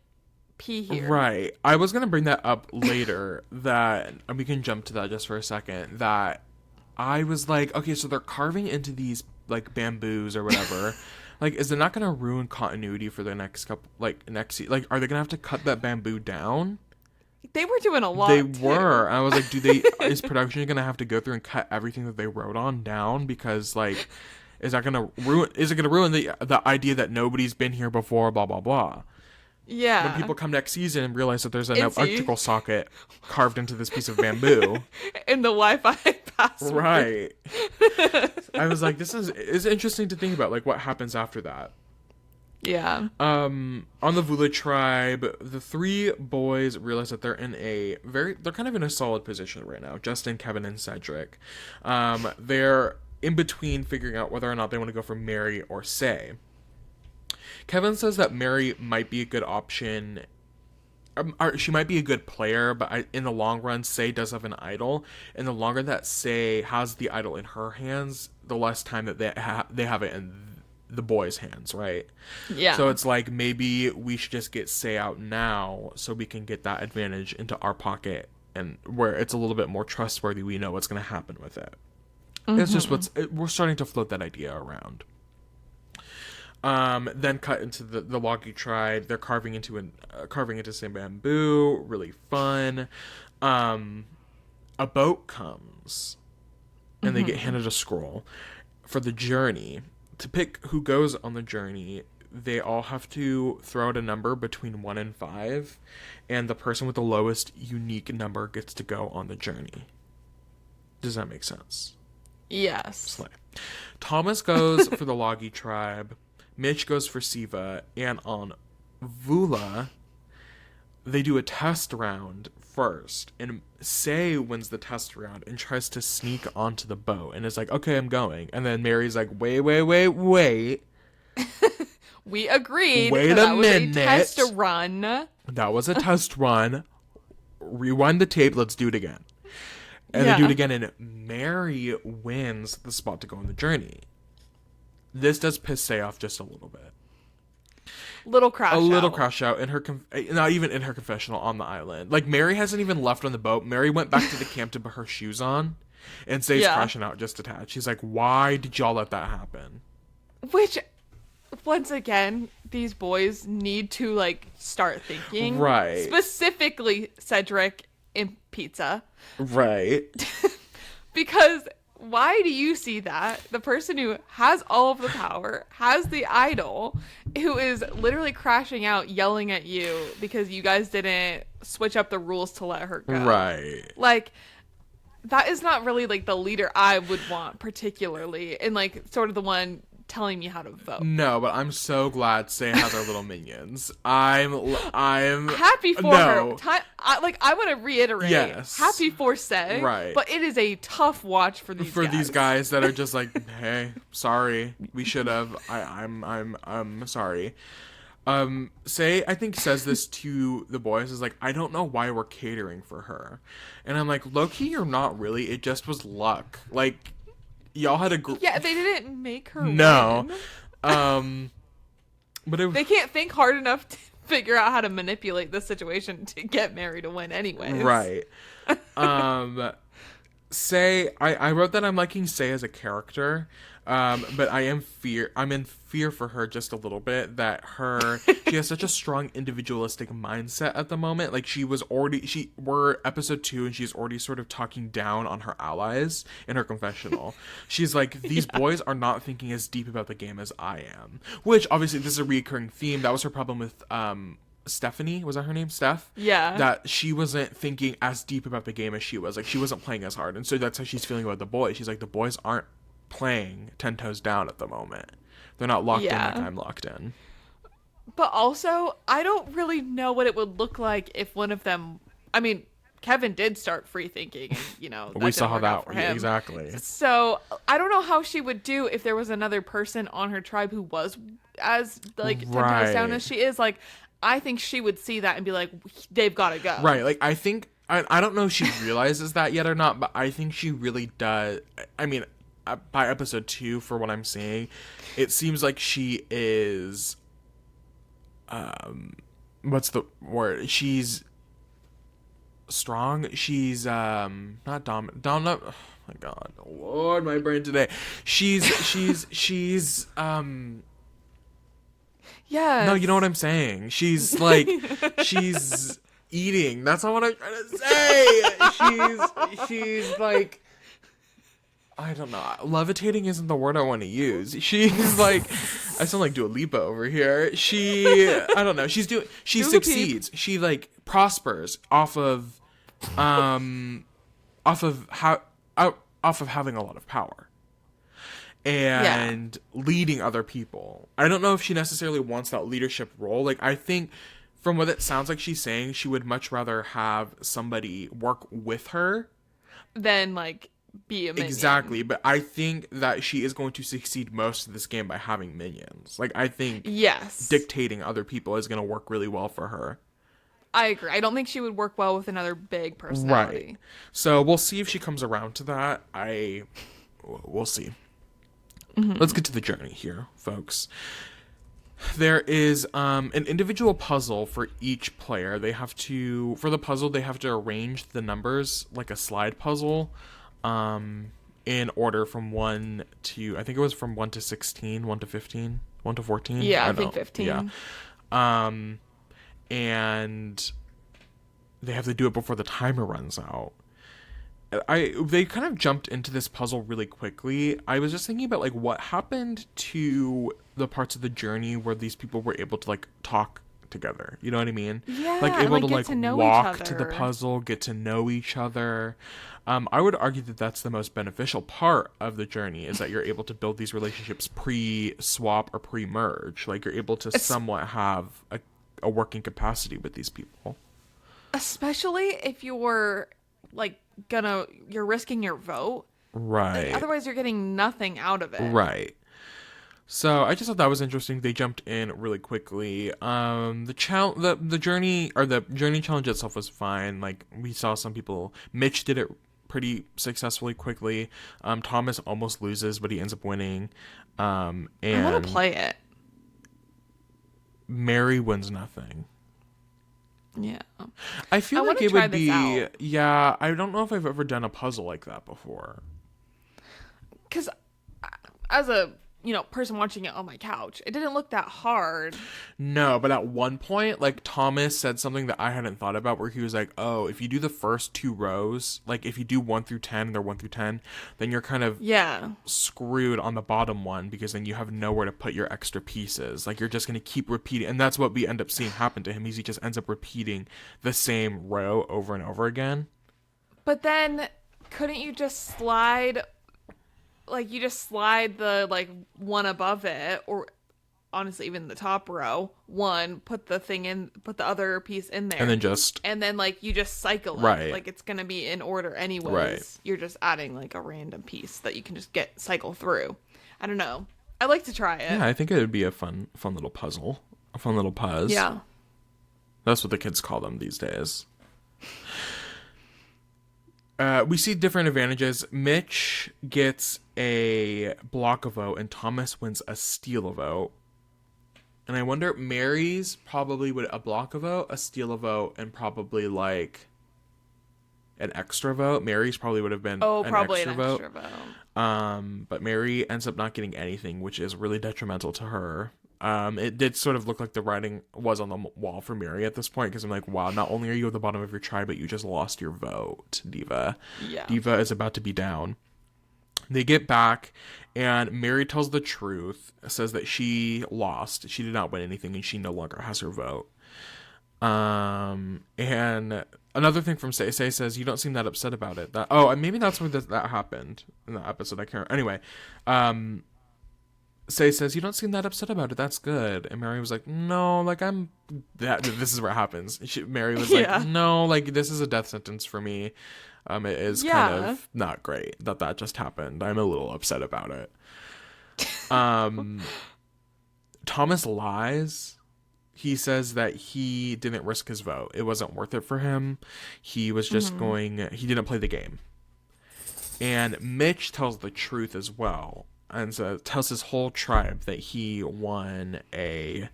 pee here. Right. I was gonna bring that up later. That, and we can jump to that just for a second. That I was like, okay, so they're carving into these like bamboos or whatever. Like, is it not gonna ruin continuity for the next couple, like are they gonna have to cut that bamboo down? They were doing a lot. They were. I was like, is production gonna have to go through and cut everything that they wrote on down? Because like, is it gonna ruin the idea that nobody's been here before, blah blah blah? Yeah. When people come next season and realize that there's an electrical socket carved into this piece of bamboo. In the Wi-Fi password. Right. I was like, it's interesting to think about, like, what happens after that. Yeah. On the Vula tribe, the three boys realize that they're kind of in a solid position right now. Justin, Kevin, and Cedric. They're in between figuring out whether or not they want to go for Mary or Say. Kevin says that Mary might be a good option. Or she might be a good player, but in the long run, Say does have an idol. And the longer that Say has the idol in her hands, the less time that they have it in the boys' hands, right? Yeah. So it's like, maybe we should just get Say out now so we can get that advantage into our pocket, and where it's a little bit more trustworthy. We know what's going to happen with it. It's just we're starting to float that idea around. Then cut into the Logi tribe. They're carving into some bamboo. Really fun. A boat comes, and they get handed a scroll for the journey. To pick who goes on the journey, they all have to throw out a number between 1 and 5, and the person with the lowest unique number gets to go on the journey. Does that make sense? Yes. Slay. Thomas goes for the Logi tribe. Mitch goes for Siva, and on Vula, they do a test round first, and Say wins the test round and tries to sneak onto the boat, and is like, okay, I'm going. And then Mary's like, wait. We agreed. Wait a that minute. Was a test run. That was a test run. Rewind the tape. Let's do it again. And they do it again, and Mary wins the spot to go on the journey. This does piss Say off just a little bit. Crash out in her not even in her confessional on the island. Like, Mary hasn't even left on the boat. Mary went back to the camp to put her shoes on, and Say's crashing out just attached. She's like, why did y'all let that happen? Which, once again, these boys need to like start thinking. Right. Specifically Cedric in pizza. Right. Because why do you see that? The person who has all of the power, has the idol, who is literally crashing out, yelling at you because you guys didn't switch up the rules to let her go. Right. Like, that is not really like the leader I would want particularly, and like sort of the one telling me how to vote. No, but I'm so glad Say has our little minions. I'm happy for no. her. I want to reiterate. Yes. Happy for Say. Right. But it is a tough watch for these guys. These guys that are just like, hey, sorry, we should have. I'm sorry. Say, I think says this to the boys, is like, I don't know why we're catering for her. And I'm like, low-key, you're not really. It just was luck. Like, y'all had a yeah, they didn't make her no. win. But they can't think hard enough to figure out how to manipulate the situation to get Mary to win anyways. Right. Say, I wrote that I'm liking Say as a character, but I'm in fear for her just a little bit, that she has such a strong individualistic mindset at the moment. Like, we're episode 2 and she's already sort of talking down on her allies in her confessional. She's like, these boys are not thinking as deep about the game as I am, which obviously this is a recurring theme. That was her problem with, Stephanie, was that her name? Steph? Yeah. That she wasn't thinking as deep about the game as she was. Like, she wasn't playing as hard. And so that's how she's feeling about the boys. She's like, the boys aren't playing 10 toes down at the moment. They're not locked in like I'm locked in. But also, I don't really know what it would look like if one of them... I mean, Kevin did start free thinking, and, you know, we saw how that went. Exactly. So, I don't know how she would do if there was another person on her tribe who was as, like, 10 toes down as she is. Like, I think she would see that and be like, they've got to go. Right. Like, I think... I don't know if she realizes that yet or not, but I think she really does. I mean, by episode 2, for what I'm seeing, it seems like she is... what's the word? She's strong. She's not dominant. Oh my god, Lord, my brain today. She's yeah. No, you know what I'm saying. She's like, she's eating. That's not what I'm trying to say. She's like, I don't know. Levitating isn't the word I want to use. She's like, I sound like Dua Lipa over here. I don't know. She succeeds. She like prospers off of having a lot of power and leading other people. I don't know if she necessarily wants that leadership role. Like, I think from what it sounds like she's saying, she would much rather have somebody work with her than like be a minion. Exactly, but I think that she is going to succeed most of this game by having minions. Like, I think dictating other people is going to work really well for her. I agree. I don't think she would work well with another big personality. Right. So we'll see if she comes around to that. We'll see. Mm-hmm. Let's get to the journey here, folks. There is an individual puzzle for each player. For the puzzle, they have to arrange the numbers like a slide puzzle. In order from 1 to, I think it was from 1 to 16, 1 to 15, 1 to 14. Yeah, I think 15. Yeah. And they have to do it before the timer runs out. They kind of jumped into this puzzle really quickly. I was just thinking about like what happened to the parts of the journey where these people were able to like talk together. You know what I mean? Yeah. Like able to like walk to to the puzzle, get to know each other. I would argue that that's the most beneficial part of the journey, is that you're able to build these relationships pre-swap or pre-merge. Like, you're able to somewhat have a working capacity with these people. Especially if you're, like, you're risking your vote. Right. Like, otherwise, you're getting nothing out of it. Right. So I just thought that was interesting. They jumped in really quickly. The journey challenge itself was fine. Like, we saw some people. Mitch did it pretty successfully quickly. Thomas almost loses, but he ends up winning. And I want to play it. Mary wins nothing. Yeah. I feel like it would be. Yeah, I don't know if I've ever done a puzzle like that before. Because as a person watching it on my couch, it didn't look that hard. No, but at one point, like, Thomas said something that I hadn't thought about, where he was like, oh, if you do the first 2 rows, like, if you do 1 through 10, they're 1 through 10, then you're kind of screwed on the bottom one, because then you have nowhere to put your extra pieces. Like, you're just going to keep repeating, and that's what we end up seeing happen to him, is he just ends up repeating the same row over and over again. But then, couldn't you just slide like you just slide the like one above it, or honestly even the top row one, put the other piece in And there, then just and then like you just cycle it. right. Like it's gonna be in order anyways. Right. You're just adding like a random piece that you can just cycle through. I don't know. I like to try it. Yeah, I think it would be a fun little puzzle. A fun little puzz. Yeah. That's what the kids call them these days. We see different advantages. Mitch gets a block a vote, and Thomas wins a steal a vote. And I wonder, Mary's probably would a block a vote, a steal a vote, and probably like an extra vote. Mary's probably would have been probably an extra vote. vote. But Mary ends up not getting anything, which is really detrimental to her. It did sort of look like the writing was on the wall for Mary at this point, because I'm like, wow, not only are you at the bottom of your tribe, but you just lost your vote, Diva. Yeah. Diva is about to be down. They get back, and Mary tells the truth, says that she lost. She did not win anything, and she no longer has her vote. And another thing from Say says, you don't seem that upset about it. Maybe that's where that happened in the episode. I can't. Anyway, Say says, you don't seem that upset about it. That's good. And Mary was like, no, like this is where it happens. Mary was like, no, like this is a death sentence for me. It is kind of not great that just happened. I'm a little upset about it. Thomas lies. He says that he didn't risk his vote. It wasn't worth it for him. He was just he didn't play the game. And Mitch tells the truth as well. And so tells his whole tribe that he won a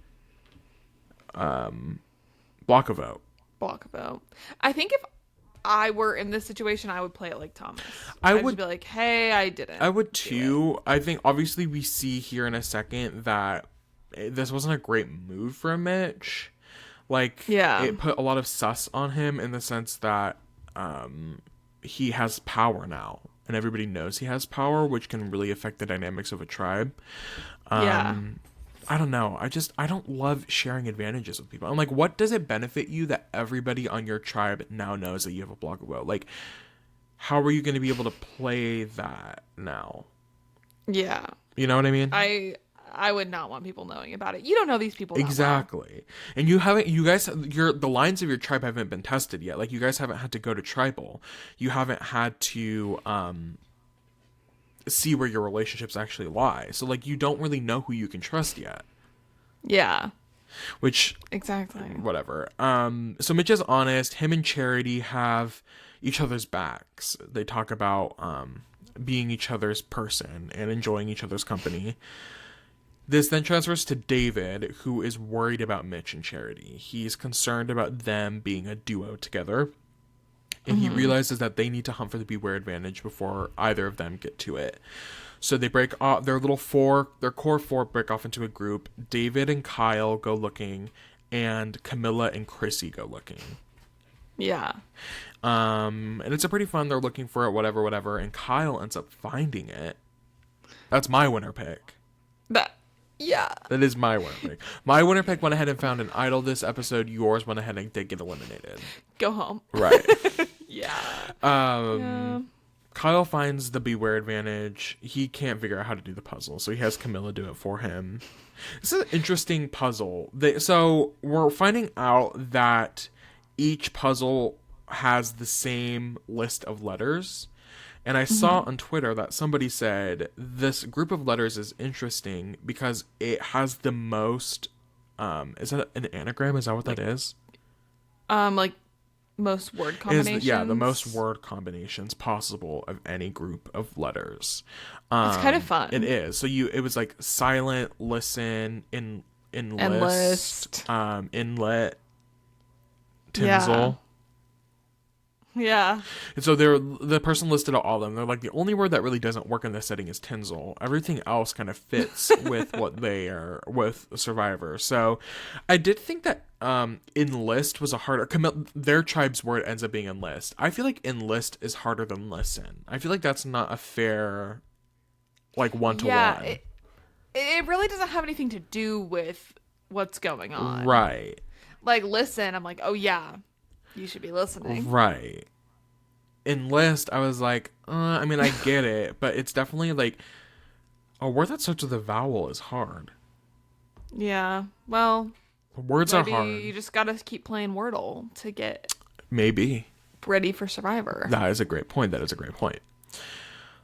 block a vote. Block a vote. I think if I were in this situation, I would play it like Thomas. I would be like, hey, I didn't. I would too. I think obviously we see here in a second that this wasn't a great move for Mitch. Like, it put a lot of sus on him in the sense that he has power now. And everybody knows he has power, which can really affect the dynamics of a tribe. I don't know. I don't love sharing advantages with people. I'm like, what does it benefit you that everybody on your tribe now knows that you have a block of vote? Like, how are you going to be able to play that now? Yeah. You know what I mean? I would not want people knowing about it. You don't know these people that exactly. well. And the lines of your tribe haven't been tested yet. Like, you guys haven't had to go to tribal. You haven't had to see where your relationships actually lie. So, like, you don't really know who you can trust yet. Yeah. Which exactly. Whatever. So Mitch is honest. Him and Charity have each other's backs. They talk about being each other's person and enjoying each other's company. This then transfers to David, who is worried about Mitch and Charity. He's concerned about them being a duo together. And he realizes that they need to hunt for the Beware advantage before either of them get to it. So they break off their core four break off into a group. David and Kyle go looking, and Camilla and Chrissy go looking. Yeah. And it's a pretty fun, they're looking for it, whatever, and Kyle ends up finding it. That's my winner pick. That is my winner pick. My winner pick went ahead and found an idol this episode. Yours went ahead and did get eliminated. Go home. Right. Yeah. Kyle finds the Beware advantage. He can't figure out how to do the puzzle, so he has Camilla do it for him. This is an interesting puzzle. So we're finding out that each puzzle has the same list of letters. And I saw on Twitter that somebody said this group of letters is interesting because it has the most, is that an anagram? Is that what that is? Like most word combinations? The most word combinations possible of any group of letters. It's kind of fun. It is. So it was like silent, listen, enlist, inlet, tinsel. Yeah. And so the person listed all of them. They're like, the only word that really doesn't work in this setting is tinsel. Everything else kind of fits with what they are with Survivor. So I did think that enlist was a harder, their tribe's word ends up being enlist. I feel like enlist is harder than listen. I feel like that's not a fair, like, one-to-one. It really doesn't have anything to do with what's going on. Right. Like, listen, I'm like, oh yeah, you should be listening. Right. enlist, I was like, I mean, I get it, but it's definitely like a word that starts with a vowel is hard. Yeah. Well, Words are maybe hard. you just gotta keep playing Wordle to get Maybe. ready for Survivor. That is a great point.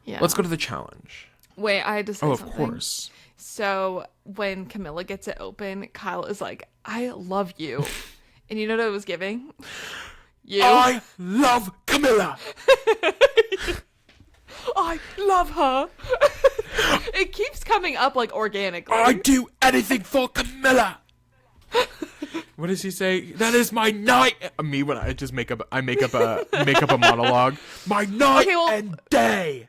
Yeah. Let's go to the challenge. Wait, I had to say Oh, of something. course. So when Camilla gets it open, Kyle is like, "I love you," and you know what it was giving? You. I love Camilla. I love her. It keeps coming up like organically. I do anything for Camilla. What does he say? That is my night. Me when I just make up a monologue. My night and day.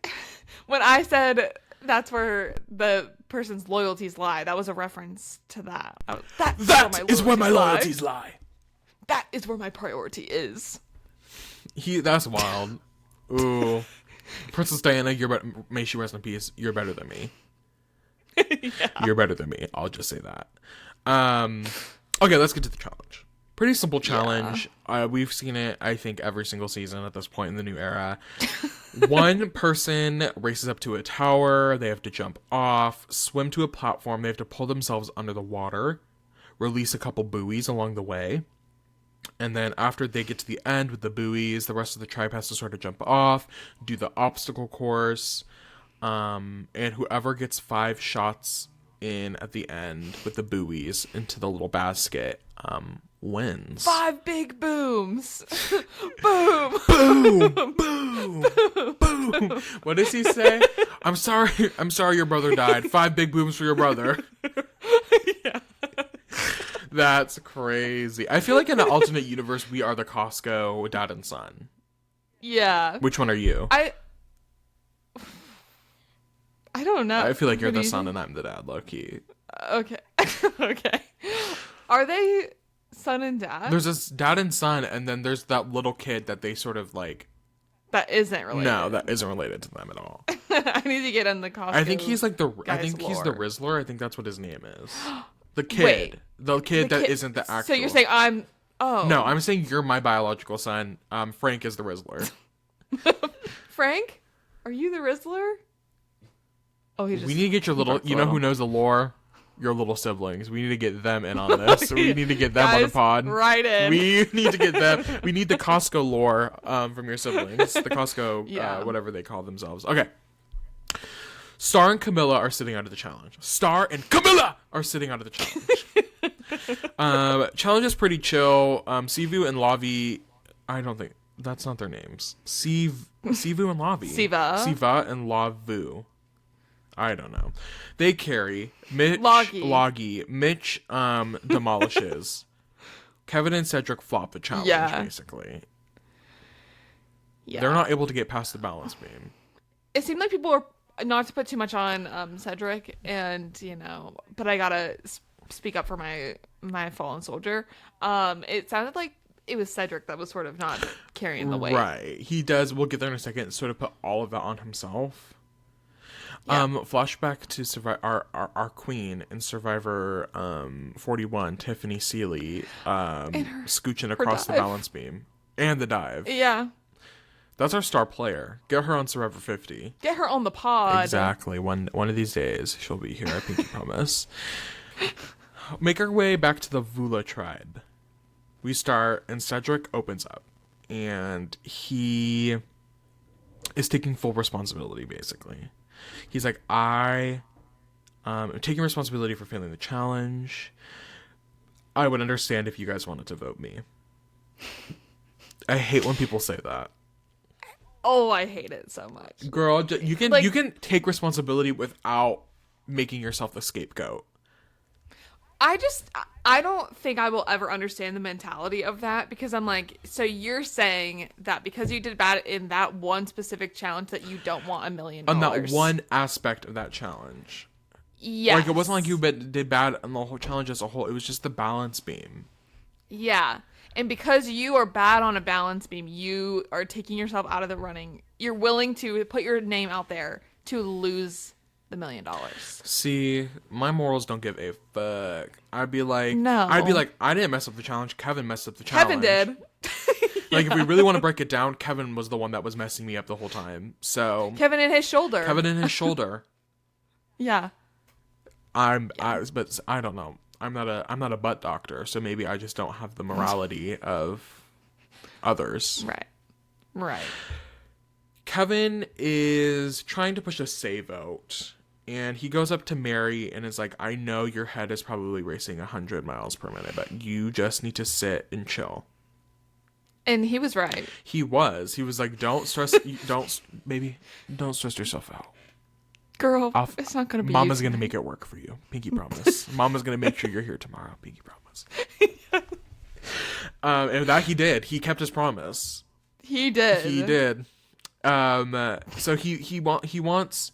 When I said that's where the person's loyalties lie, that was a reference to that. That is where my loyalties lie. That is where my priority is. That's wild. Ooh. Princess Diana, may she rest in peace. You're better than me. Yeah. You're better than me. I'll just say that. Okay, let's get to the challenge. Pretty simple challenge. Yeah. We've seen it, I think, every single season at this point in the new era. One person races up to a tower. They have to jump off, swim to a platform. They have to pull themselves under the water, release a couple buoys along the way. And then after they get to the end with the buoys, the rest of the tribe has to sort of jump off, do the obstacle course. And whoever gets 5 shots in at the end with the buoys into the little basket wins. 5 big booms. Boom. Boom. Boom. Boom. What does he say? I'm sorry your brother died. 5 big booms for your brother. Yeah. That's crazy. I feel like in an alternate universe, we are the Costco dad and son. Yeah. Which one are you? I don't know. I feel like you're the son and I'm the dad, low-key. Okay. Okay. Are they son and dad? There's this dad and son, and then there's that little kid that they sort of like... That isn't related. No, that isn't related to them at all. I need to get in the Costco. I think he's like the... I think he's the Rizzler. I think that's what his name is. The kid. Wait. The kid that isn't the actual... So you're saying I'm... Oh. No, I'm saying you're my biological son. Frank is the Rizzler. Frank? Are you the Rizzler? Oh, he just... We need to get your little... You know who knows the lore? Your little siblings. We need to get them in on this. So we need to get them on the pod. Right in. We need to get them. We need the Costco lore from your siblings. The Costco, whatever they call themselves. Okay. Star and Camilla are sitting out of the challenge. Star and Camilla are sitting out of the challenge. Challenge is pretty chill. Sivu and Lavi, I don't think that's not their names. Sivu and Lavi. Siva and Lavu. I don't know. They carry. Loggy. Mitch demolishes. Kevin and Cedric flop the challenge, basically. Yeah. They're not able to get past the balance beam. It seemed like people were, not to put too much on Cedric, and, but I gotta speak up for my fallen soldier. It sounded like it was Cedric that was sort of not carrying the weight. Right. He does, we'll get there in a second, sort of put all of that on himself. Yeah. Flashback to our queen in Survivor 41, Tiffany Seeley, scooching across the balance beam. And the dive. Yeah. That's our star player. Get her on Survivor 50. Get her on the pod. Exactly. One of these days, she'll be here, I pinky promise. Make our way back to the Vula tribe. We start, and Cedric opens up. And he is taking full responsibility, basically. He's like, I'm taking responsibility for failing the challenge. I would understand if you guys wanted to vote me. I hate when people say that. Oh, I hate it so much. Girl, you can take responsibility without making yourself the scapegoat. I don't think I will ever understand the mentality of that, because I'm like, so you're saying that because you did bad in that one specific challenge that you don't want $1 million. On that one aspect of that challenge. Yeah. Like, it wasn't like you did bad on the whole challenge as a whole. It was just the balance beam. Yeah. And because you are bad on a balance beam, you are taking yourself out of the running. You're willing to put your name out there to lose the $1 million. See, my morals don't give a fuck. I'd be like, no. I didn't mess up the challenge. Kevin messed up the challenge. Kevin did. Like, if we really want to break it down, Kevin was the one that was messing me up the whole time. So Kevin and his shoulder. Yeah. But I don't know. I'm not a butt doctor, so maybe I just don't have the morality of others. Right. Kevin is trying to push a say vote, and he goes up to Mary and is like, I know your head is probably racing 100 miles per minute, but you just need to sit and chill. And he was right. He was like, don't stress yourself out. Girl, it's not going to be Mama's going to make it work for you. Pinky promise. Mama's going to make sure you're here tomorrow. Pinky promise. And that he did. He kept his promise. He did. So he wants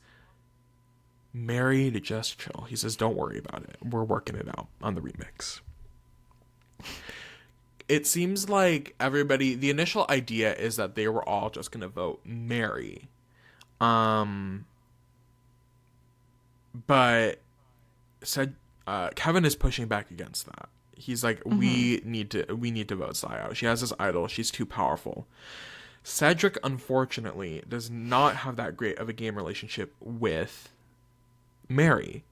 Mary to just chill. He says, don't worry about it. We're working it out on the remix. It seems like the initial idea is that they were all just going to vote Mary. But Kevin is pushing back against that. He's like, we need to vote Sai out. She has this idol. She's too powerful. Cedric, unfortunately, does not have that great of a game relationship with Mary.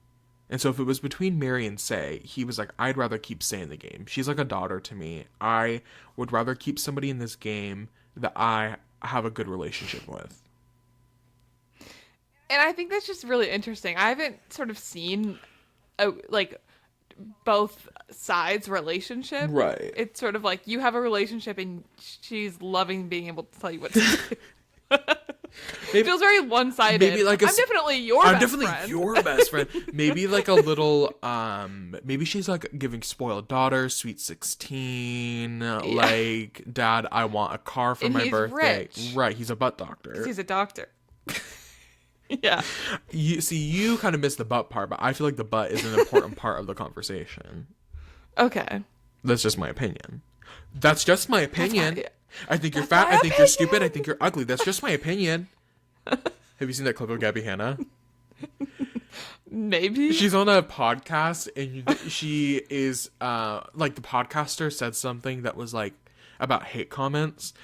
And so if it was between Mary and Say, he was like, I'd rather keep Say in the game. She's like a daughter to me. I would rather keep somebody in this game that I have a good relationship with. And I think that's just really interesting. I haven't sort of seen both sides' relationship. Right. It's sort of like you have a relationship and she's loving being able to tell you what to do. It feels very one-sided. Maybe like I'm definitely your best friend. Maybe like a little maybe she's like giving spoiled daughter, sweet 16, like, Dad, I want a car for my birthday. Rich. Right, he's a butt doctor. He's a doctor. Yeah. You kind of missed the butt part, but I feel like the butt is an important part of the conversation. Okay. That's just my opinion. That's just my opinion. I think you're fat. I think opinion. you're stupid. I think you're ugly. That's just my opinion. Have you seen that clip of Gabby Hanna? Maybe. She's on a podcast and she is like, the podcaster said something that was like about hate comments,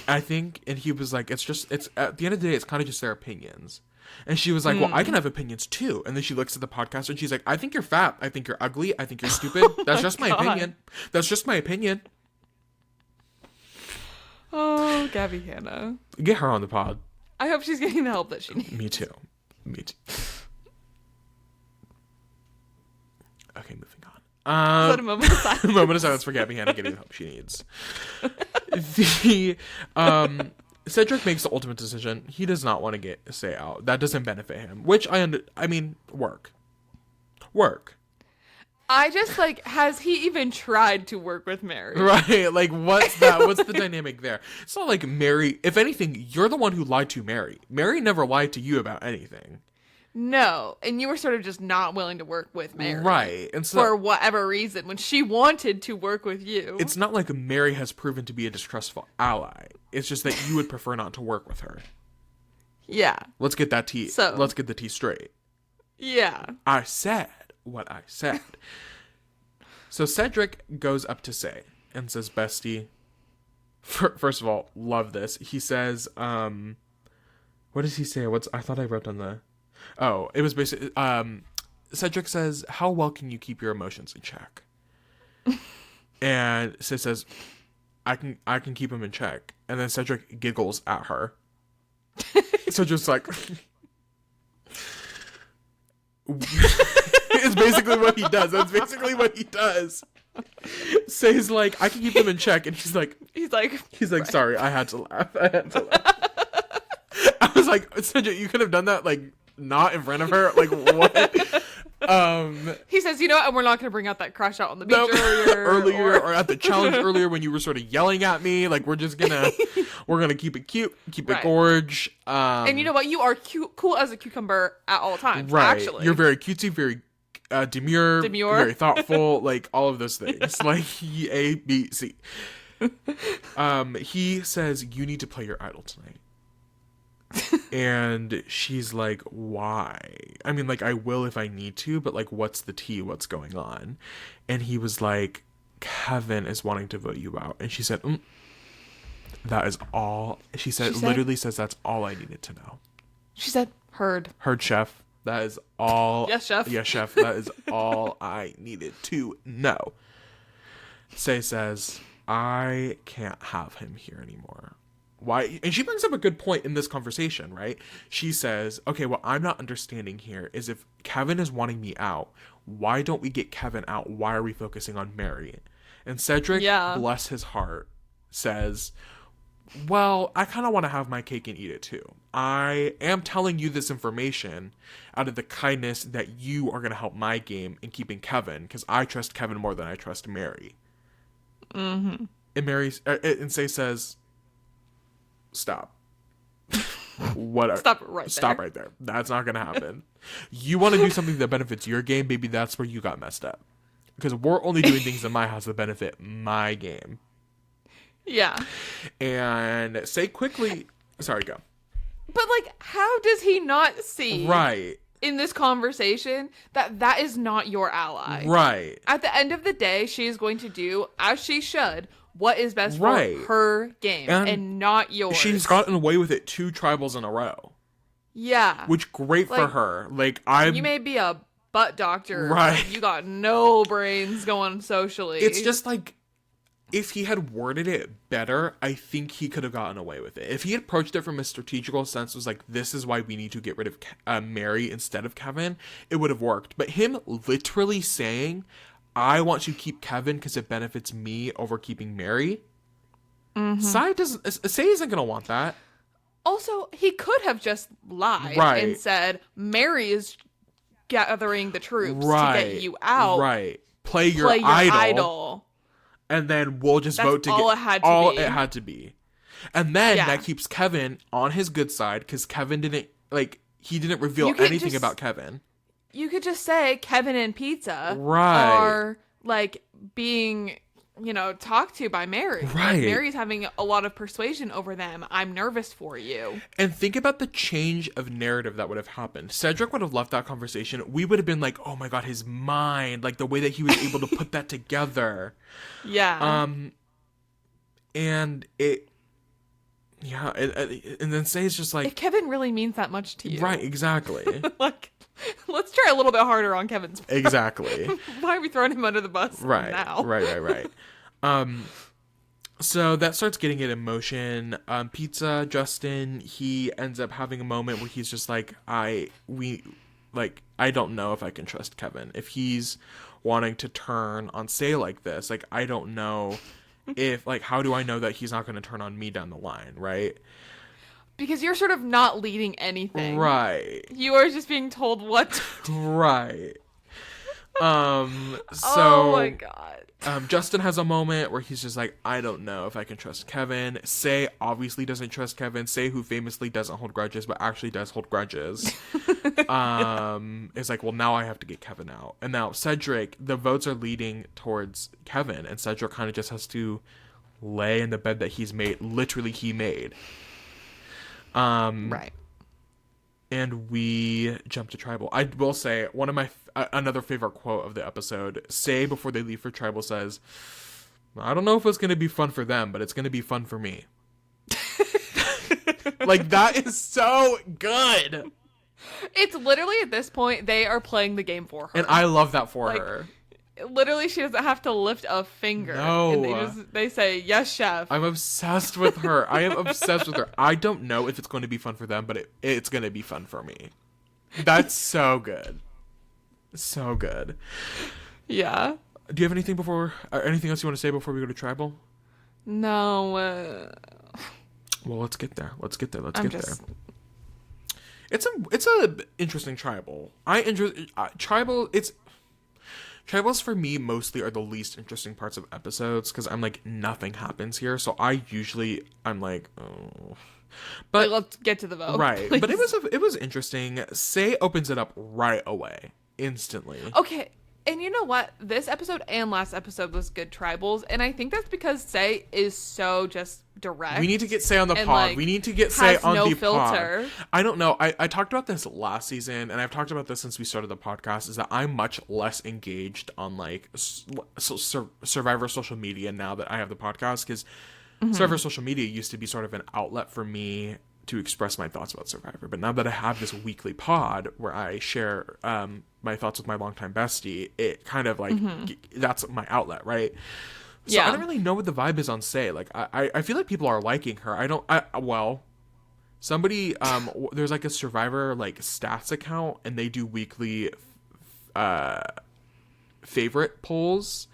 I think, and he was like, it's at the end of the day, it's kind of just their opinions. And she was like, well, I can have opinions too. And then she looks at the podcaster and she's like, I think you're fat. I think you're ugly. I think you're stupid. That's just my opinion. That's just my opinion. Oh, Gabby Hanna. Get her on the pod. I hope she's getting the help that she needs. Me too. Okay, moving on. Is that a moment of silence? Moment of silence for Gabby Hanna getting the help she needs. Cedric makes the ultimate decision. He does not want to get Say out. That doesn't benefit him. Which I mean, work. I just like, has he even tried to work with Mary? Right, like, what's that? What's the dynamic there? It's not like Mary, if anything, you're the one who lied to Mary. Mary never lied to you about anything. No, and you were sort of just not willing to work with Mary. Right. And so, for whatever reason, when she wanted to work with you. It's not like Mary has proven to be a distrustful ally. It's just that you would prefer not to work with her. Yeah. Let's get that tea. Let's get the tea straight. Yeah. I said what I said. So Cedric goes up to Say and says, bestie, first of all, love this. He says, what does he say? I thought I wrote on the, it was basically, Cedric says, how well can you keep your emotions in check? And Say says, I can keep them in check. And then Cedric giggles at her. Cedric's like, it's basically what he does. That's basically what he does. Say's like, I can keep them in check, and he's like, right. Sorry, I had to laugh. I was like, Cedric, you could have done that, like, not in front of her. Like, what? He says, and we're not going to bring out that crash out on the beach earlier, or at the challenge earlier when you were sort of yelling at me. Like, we're gonna keep it cute, keep it gorge. And you know what? You are cool as a cucumber at all times. Right. Actually, you're very cutesy, very demure, very thoughtful, like all of those things. Like A, B, C. He says, you need to play your idol tonight. And she's like, why? I mean, like, I will if I need to, but like, what's the tea? What's going on? And he was like, Kevin is wanting to vote you out. And she said, That is all she said. Literally says that's all I needed to know. She said, "Heard." Heard, chef. That is all. Yes, chef. Yes, chef. That is all I needed to know. Say says, I can't have him here anymore. Why? And she brings up a good point in this conversation, right? She says, okay, what I'm not understanding here is if Kevin is wanting me out, why don't we get Kevin out? Why are we focusing on Mary? And Cedric, bless his heart, says, well, I kind of want to have my cake and eat it too. I am telling you this information out of the kindness that you are going to help my game in keeping Kevin, because I trust Kevin more than I trust Mary. Mm-hmm. And Say says, stop. What? Stop right there. That's not going to happen. You want to do something that benefits your game, baby, that's where you got messed up. Because we're only doing things in my house that benefit my game. Yeah. And Say quickly... Sorry, go. But, like, how does he not see... Right. In this conversation, that is not your ally. Right. At the end of the day, she is going to do, as she should, what is best for her game and not yours. She's gotten away with it 2 tribals in a row. Yeah. Which, great for her. Like, You may be a butt doctor. Right. You got no brains going socially. It's just like... If he had worded it better, I think he could have gotten away with it. If he approached it from a strategical sense, was like, this is why we need to get rid of Mary instead of Kevin, it would have worked. But him literally saying, I want to keep Kevin because it benefits me over keeping Mary, Say isn't going to want that. Also, he could have just lied and said, Mary is gathering the troops to get you out. Right. Play your idol. And then we'll just vote to all get it had to be. And then that keeps Kevin on his good side because Kevin didn't reveal anything about Kevin. You could just say Kevin and Pizza are like being, talked to by Mary. Right. Like, Mary's having a lot of persuasion over them. I'm nervous for you. And think about the change of narrative that would have happened. Cedric would have left that conversation. We would have been like, oh my God, his mind, like the way that he was able to put that together. Yeah. And it, and then Say is just like, if Kevin really means that much to you. Right, exactly. Like, let's try a little bit harder on Kevin's part. Exactly. Why are we throwing him under the bus now? Right. So that starts getting it in motion. Pizza, Justin, he ends up having a moment where he's just like, I don't know if I can trust Kevin. If he's wanting to turn on Say like this, like, I don't know if, like, how do I know that he's not going to turn on me down the line, right? Because you're sort of not leading anything. Right. You are just being told what to do. Right. Oh my God. Justin has a moment where he's just like, I don't know if I can trust Kevin. Say obviously doesn't trust Kevin. Say, who famously doesn't hold grudges, but actually does hold grudges. Is like, well, now I have to get Kevin out. And now Cedric, the votes are leading towards Kevin, and Cedric kind of just has to lay in the bed that he made. Right. And we jump to Tribal. I will say, one of my another favorite quote of the episode, Say, before they leave for Tribal, says, I don't know if it's going to be fun for them, but it's going to be fun for me. Like, that is so good. It's literally, at this point, they are playing the game for her. And I love that for her. Literally, she doesn't have to lift a finger. No. And they say, yes, chef. I'm obsessed with her. I am obsessed with her. I don't know if it's going to be fun for them, but it's going to be fun for me. That's so good. So good. Yeah. Do you have anything else you want to say before we go to Tribal? No. Well, let's get there. It's a interesting Tribal. Tribals for me mostly are the least interesting parts of episodes because I'm like, nothing happens here. So I'm like, oh. But let's get to the vote. Right. Please. But it was interesting. Say opens it up right away. Instantly. Okay. And you know what? This episode and last episode was good Tribals. And I think that's because Say is so just direct. We need to get Say on the pod. Like, we need to get Say on the filter. Pod. I don't know. I talked about this last season, and I've talked about this since we started the podcast, is that I'm much less engaged on like Survivor social media now that I have the podcast, because Survivor social media used to be sort of an outlet for me to express my thoughts about Survivor. But now that I have this weekly pod where I share my thoughts with my longtime bestie, it kind of like, that's my outlet, right? So I don't really know what the vibe is on Say. Like, I feel like people are liking her. Well, somebody, there's like a Survivor like stats account, and they do weekly favorite polls.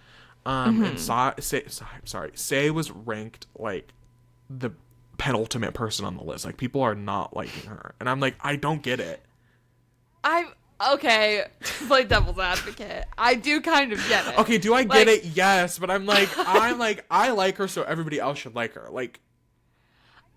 And Say was ranked like the penultimate person on the list. Like, people are not liking her, and I'm like, I don't get it. Okay, play devil's advocate. I do kind of get it. Okay, do I get it? Yes, but I'm like, I like her, so everybody else should like her. Like,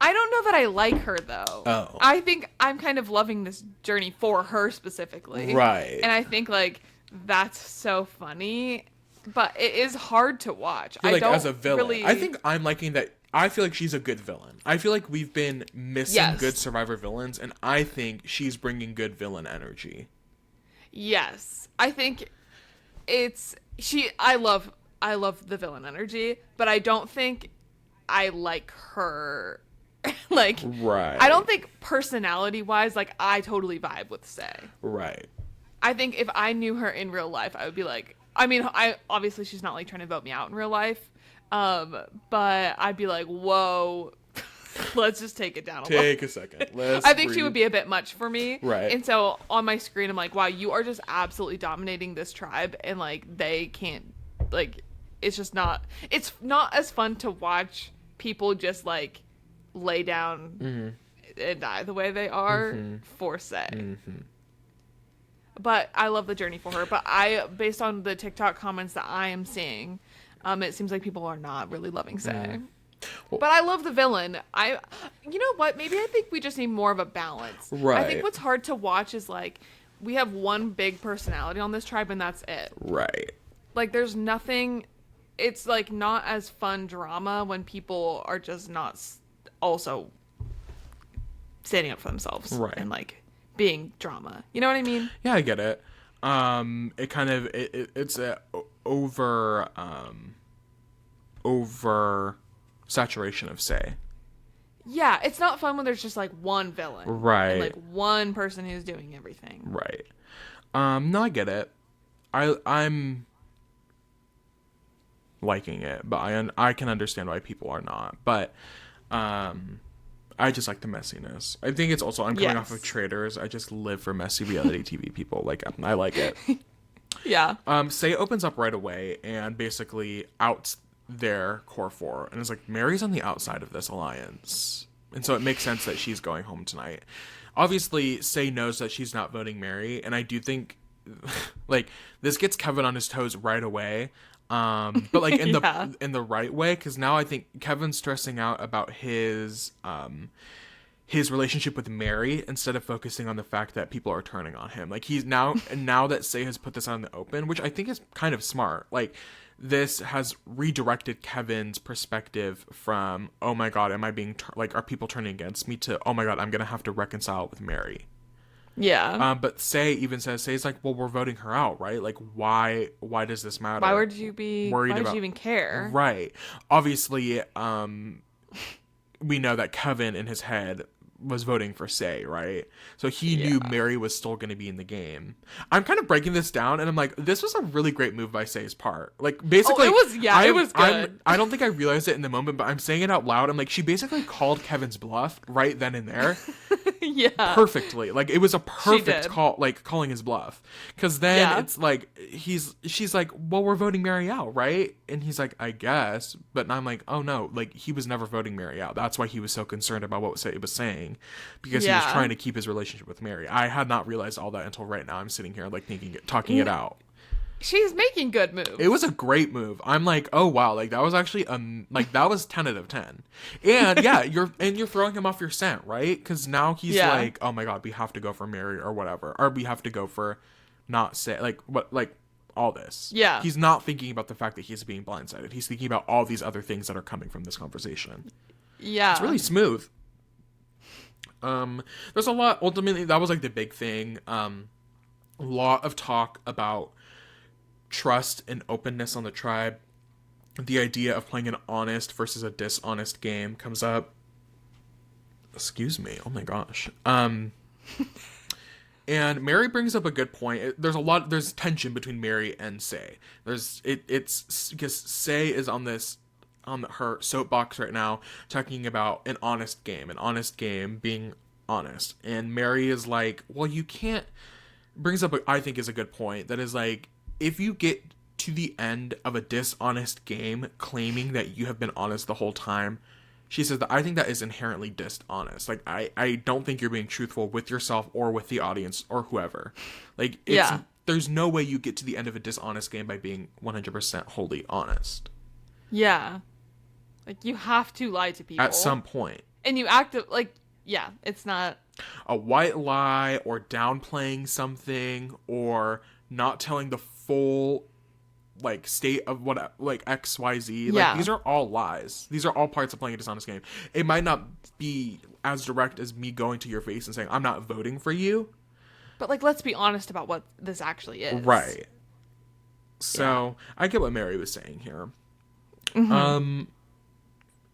I don't know that I like her though. Oh. I think I'm kind of loving this journey for her specifically. Right. And I think like that's so funny, but it is hard to watch. I don't as a villain. I think I'm liking that. I feel like she's a good villain. I feel like we've been missing good Survivor villains, and I think she's bringing good villain energy. Yes. I think I love the villain energy, but I don't think I like her. Like, right. I don't think personality-wise, like, I totally vibe with Say. Right. I think if I knew her in real life, I would be like, I mean, obviously she's not like trying to vote me out in real life, but I'd be like, whoa, let's just take it down a second. I think she would be a bit much for me. Right. And so on my screen, I'm like, wow, you are just absolutely dominating this tribe, and like they can't, like, it's not as fun to watch people just like lay down and die the way they are for Say. But I love the journey for her. But based on the TikTok comments that I am seeing, it seems like people are not really loving Say. Well, but I love the villain. You know what? Maybe I think we just need more of a balance. Right. I think what's hard to watch is like we have one big personality on this tribe, and that's it. Right. Like, there's nothing. It's like not as fun drama when people are just not also standing up for themselves, right, and like being drama. You know what I mean? Yeah, I get it. It kind of it's a over saturation of Say. Yeah, it's not fun when there's just like one villain, right, and like one person who's doing everything, right. No, I get it. I'm liking it, but I can understand why people are not. But I just like the messiness. I think it's also, I'm coming off of Traitors. I just live for messy reality TV people. Like, I like it. Yeah. Say opens up right away and basically outs their core four, and it's like, Mary's on the outside of this alliance, and so it makes sense that she's going home tonight. Obviously, Say knows that she's not voting Mary, and I do think like this gets Kevin on his toes right away. But like in the right way, because now I think Kevin's stressing out about his relationship with Mary instead of focusing on the fact that people are turning on him. Like, he's now that Say has put this out in the open, which I think is kind of smart. Like, this has redirected Kevin's perspective from, oh my god, am I being are people turning against me, to, oh my god, I'm gonna have to reconcile with Mary. Yeah. But Say's like, well, we're voting her out, right? Like, why does this matter? Why would you be worried about? Why would you even care? Right. Obviously, we know that Kevin in his head was voting for Say, right? So he knew Mary was still going to be in the game. I'm kind of breaking this down, and I'm like, this was a really great move by Say's part. Like, basically, it was good. I don't think I realized it in the moment, but I'm saying it out loud. I'm like, she basically called Kevin's bluff right then and there. Yeah. Perfectly. Like, it was a perfect call, like, calling his bluff. Because then it's like, she's like, well, we're voting Mary out, right? And he's like, I guess. But I'm like, oh no, like, he was never voting Mary out. That's why he was so concerned about what Say was saying. Because he was trying to keep his relationship with Mary. I had not realized all that until right now. I'm sitting here, like, talking it out. She's making good moves. It was a great move. I'm like, oh wow, like, that was actually like, that was 10 out of 10. And yeah, you're throwing him off your scent, right? Because now he's like, oh my god, we have to go for Mary or whatever, or we have to go for not Say, like, what, like, all this. Yeah. He's not thinking about the fact that he's being blindsided. He's thinking about all these other things that are coming from this conversation. Yeah. It's really smooth. There's a lot, ultimately, that was like the big thing. A lot of talk about trust and openness on the tribe. the idea of playing an honest versus a dishonest game comes up. Excuse me. Oh my gosh. And Mary brings up a good point. There's tension between Mary and Say. It's because Say is on her soapbox right now, talking about an honest game being honest. And Mary is like, well, you can't, brings up, I think is a good point. That is like, if you get to the end of a dishonest game claiming that you have been honest the whole time, she says that I think that is inherently dishonest. Like, I don't think you're being truthful with yourself or with the audience or whoever. Like, there's no way you get to the end of a dishonest game by being 100% wholly honest. Yeah. Like, you have to lie to people. At some point. And you act like, yeah, it's not a white lie or downplaying something or not telling the full like state of what like XYZ. Like these are all lies. These are all parts of playing a dishonest game. It might not be as direct as me going to your face and saying I'm not voting for you. But like, let's be honest about what this actually is. Right. So I get what Mary was saying here. Mm-hmm.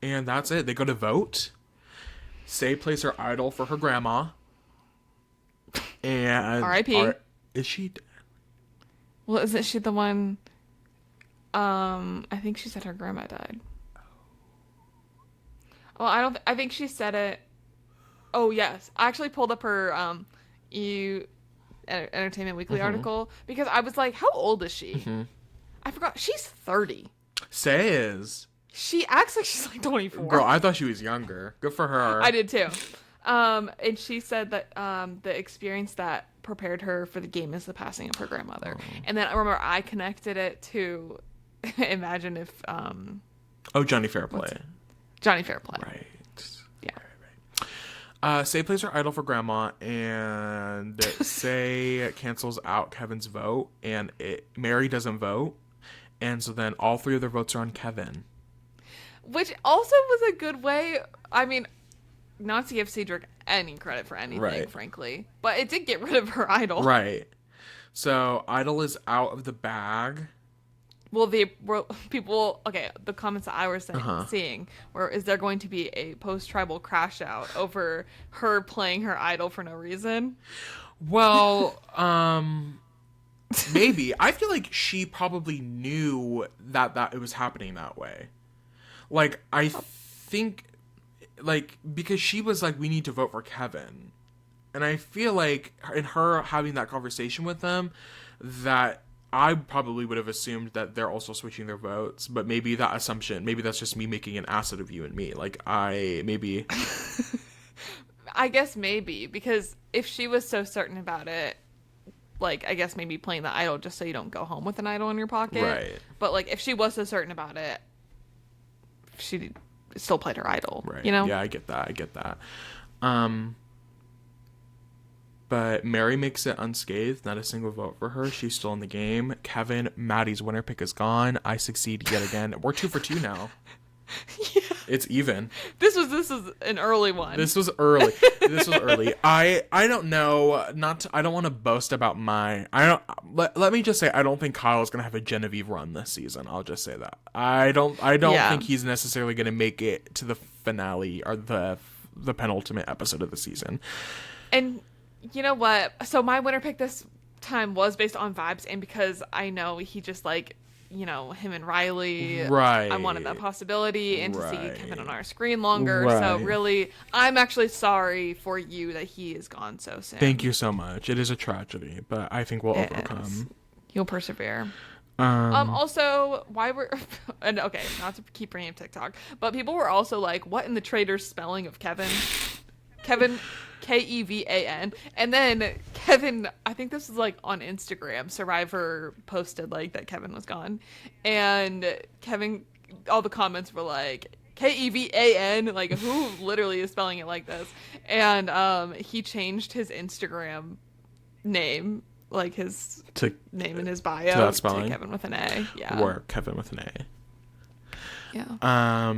And that's it. They go to vote. Say plays her idol for her grandma. And R.I.P. Is she? Well, isn't she the one? I think she said her grandma died. Well, I think she said it. Oh yes, I actually pulled up her Entertainment Weekly article because I was like, how old is she? I forgot. She's 30. Say is. She acts like she's like 24. Girl, I thought she was younger. Good for her. I did too. And she said that the experience that prepared her for the game is the passing of her grandmother. And then I remember I connected it to imagine if Johnny Fairplay. Johnny Fairplay. Right. Yeah. Right. Say plays her idol for grandma, and Say cancels out Kevin's vote, and Mary doesn't vote, and so then all three of their votes are on Kevin. Which also was a good way. I mean, not to give Cedric any credit for anything, frankly, but it did get rid of her idol. Right. So idol is out of the bag. Well, the comments that I was seeing were, is there going to be a post-tribal crash out over her playing her idol for no reason? Well, maybe. I feel like she probably knew that it was happening that way. Like, I think, like, because she was like, we need to vote for Kevin. And I feel like in her having that conversation with them, that I probably would have assumed that they're also switching their votes, but maybe that's just me making an ass out of you and me. Like, I guess maybe, because if she was so certain about it, like, I guess maybe playing the idol just so you don't go home with an idol in your pocket. Right. But, like, if she was so certain about it, she still played her idol. Right. You know? Yeah, I get that. But Mary makes it unscathed. Not a single vote for her. She's still in the game. Kevin, Maddie's winner pick is gone. I succeed yet again. We're 2 for 2 now. Yeah. It's even. This was an early one. This was early. I don't know. I don't want to boast about let me just say I don't think Kyle is gonna have a Genevieve run this season. I'll just say that. I don't think he's necessarily gonna make it to the finale or the penultimate episode of the season. And you know what? So my winner pick this time was based on vibes, and because I know he just like, you know, him and Riley. Right. I wanted that possibility and to see Kevin on our screen longer. Right. So really, I'm actually sorry for you that he is gone so soon. Thank you so much. It is a tragedy, but I think we'll overcome. You'll persevere. Also, why were and okay, not to keep bringing up TikTok, but people were also like, what in the traitor's spelling of Kevin? Kevin, Kevan. And then Kevin, I think this was like on Instagram, Survivor posted like that Kevin was gone. And Kevin, all the comments were like, Kevan, like who literally is spelling it like this? And he changed his Instagram name, like his name in his bio, to that spelling? To Kevin with an A. Yeah. Or Kevin with an A. Yeah.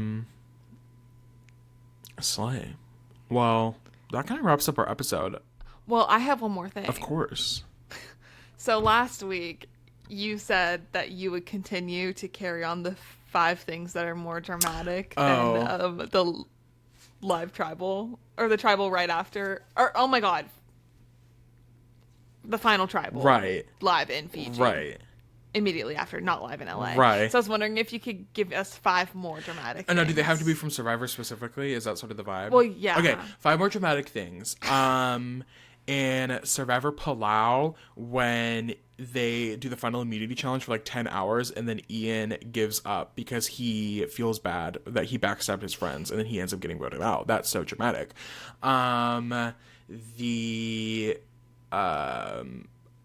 Slay. Well, that kind of wraps up our episode. Well, I have one more thing. Of course. So last week, you said that you would continue to carry on the 5 things that are more dramatic Oh. than the live tribal or the tribal right after, or oh my god, the final tribal Right. live in Fiji. Right. Immediately after, not live in LA. Right. So I was wondering if you could give us 5 more dramatic Oh, no, do things. they have to be from Survivor specifically? Is that sort of the vibe? Well, yeah. Okay, 5 more dramatic things. In Survivor Palau, when they do the final immunity challenge for like 10 hours, and then Ian gives up because he feels bad that he backstabbed his friends, and then he ends up getting voted out. That's so dramatic. The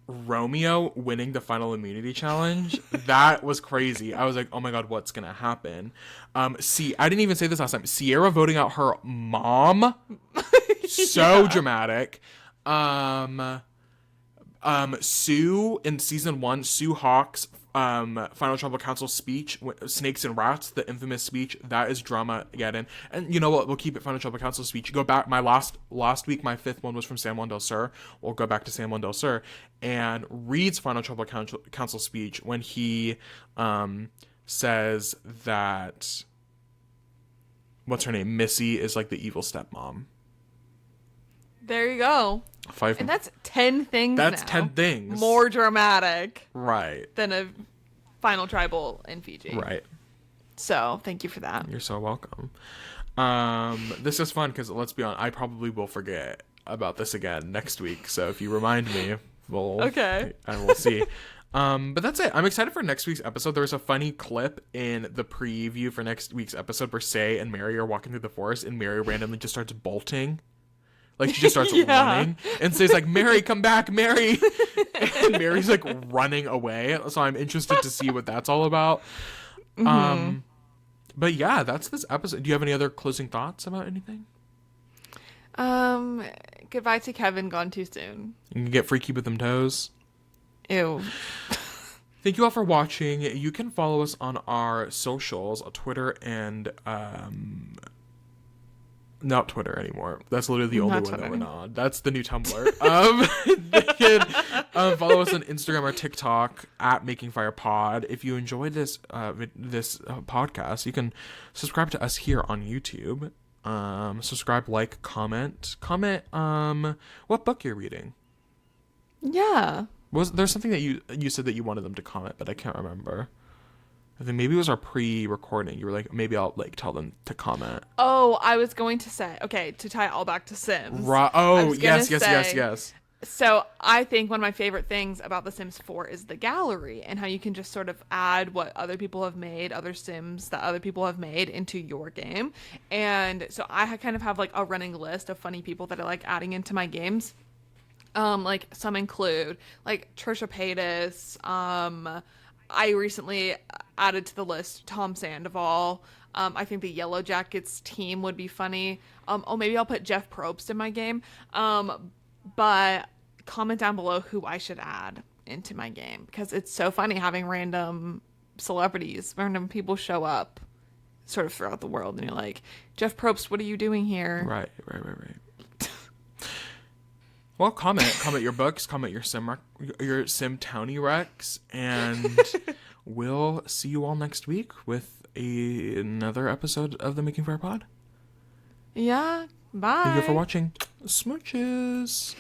Romeo winning the final immunity challenge, that was crazy. I was like, oh my god, what's gonna happen? See, I didn't even say this last time. Sierra voting out her mom, so dramatic. Sue in season 1, Sue Hawk's final tribal council speech, Snakes and Rats, the infamous speech, that is drama again. And you know what, we'll keep it final tribal council speech. Go back, my last week, my 5th one was from San Juan del Sur. We'll go back to San Juan del Sur and Reed's final tribal council speech when he says that, what's her name, Missy is like the evil stepmom. There you go. 5. And that's 10 things. That's now. 10 things. More dramatic. Right. Than a final tribal in Fiji. Right. So thank you for that. You're so welcome. This is fun because, let's be honest, I probably will forget about this again next week. So if you remind me, okay. And we'll see. But that's it. I'm excited for next week's episode. There was a funny clip in the preview for next week's episode where Say and Mary are walking through the forest, and Mary randomly just starts bolting. Like, she just starts running. And Say's like, Mary, come back, Mary. And Mary's like running away. So I'm interested to see what that's all about. Mm-hmm. But yeah, that's this episode. Do you have any other closing thoughts about anything? Goodbye to Kevin, gone too soon. You can get freaky with them toes. Ew. Thank you all for watching. You can follow us on our socials, Twitter and not Twitter anymore. That's literally the only one that we're not on. That's the new Tumblr. They can follow us on Instagram or TikTok at Making Fire Pod. If you enjoyed this podcast, you can subscribe to us here on YouTube. Subscribe, like, comment. What book you're reading. Yeah. Was there something that you said that you wanted them to comment, but I can't remember. I think maybe it was our pre-recording. You were like, maybe I'll like tell them to comment. Oh, I was going to say, okay, to tie it all back to Sims. Oh, yes. So I think one of my favorite things about The Sims 4 is the gallery and how you can just sort of add what other people have made, other Sims that other people have made into your game. And so I kind of have like a running list of funny people that I like adding into my games. Like some include like Trisha Paytas. I recently added to the list Tom Sandoval. I think the Yellow Jackets team would be funny. Maybe I'll put Jeff Probst in my game. But comment down below who I should add into my game, because it's so funny having random celebrities, random people show up sort of throughout the world, and you're like, Jeff Probst, what are you doing here? Right. Well, comment your books, comment your Sim Townie Rex, and we'll see you all next week with another episode of the Making Fire Pod. Yeah, bye. Thank you for watching. Smooches.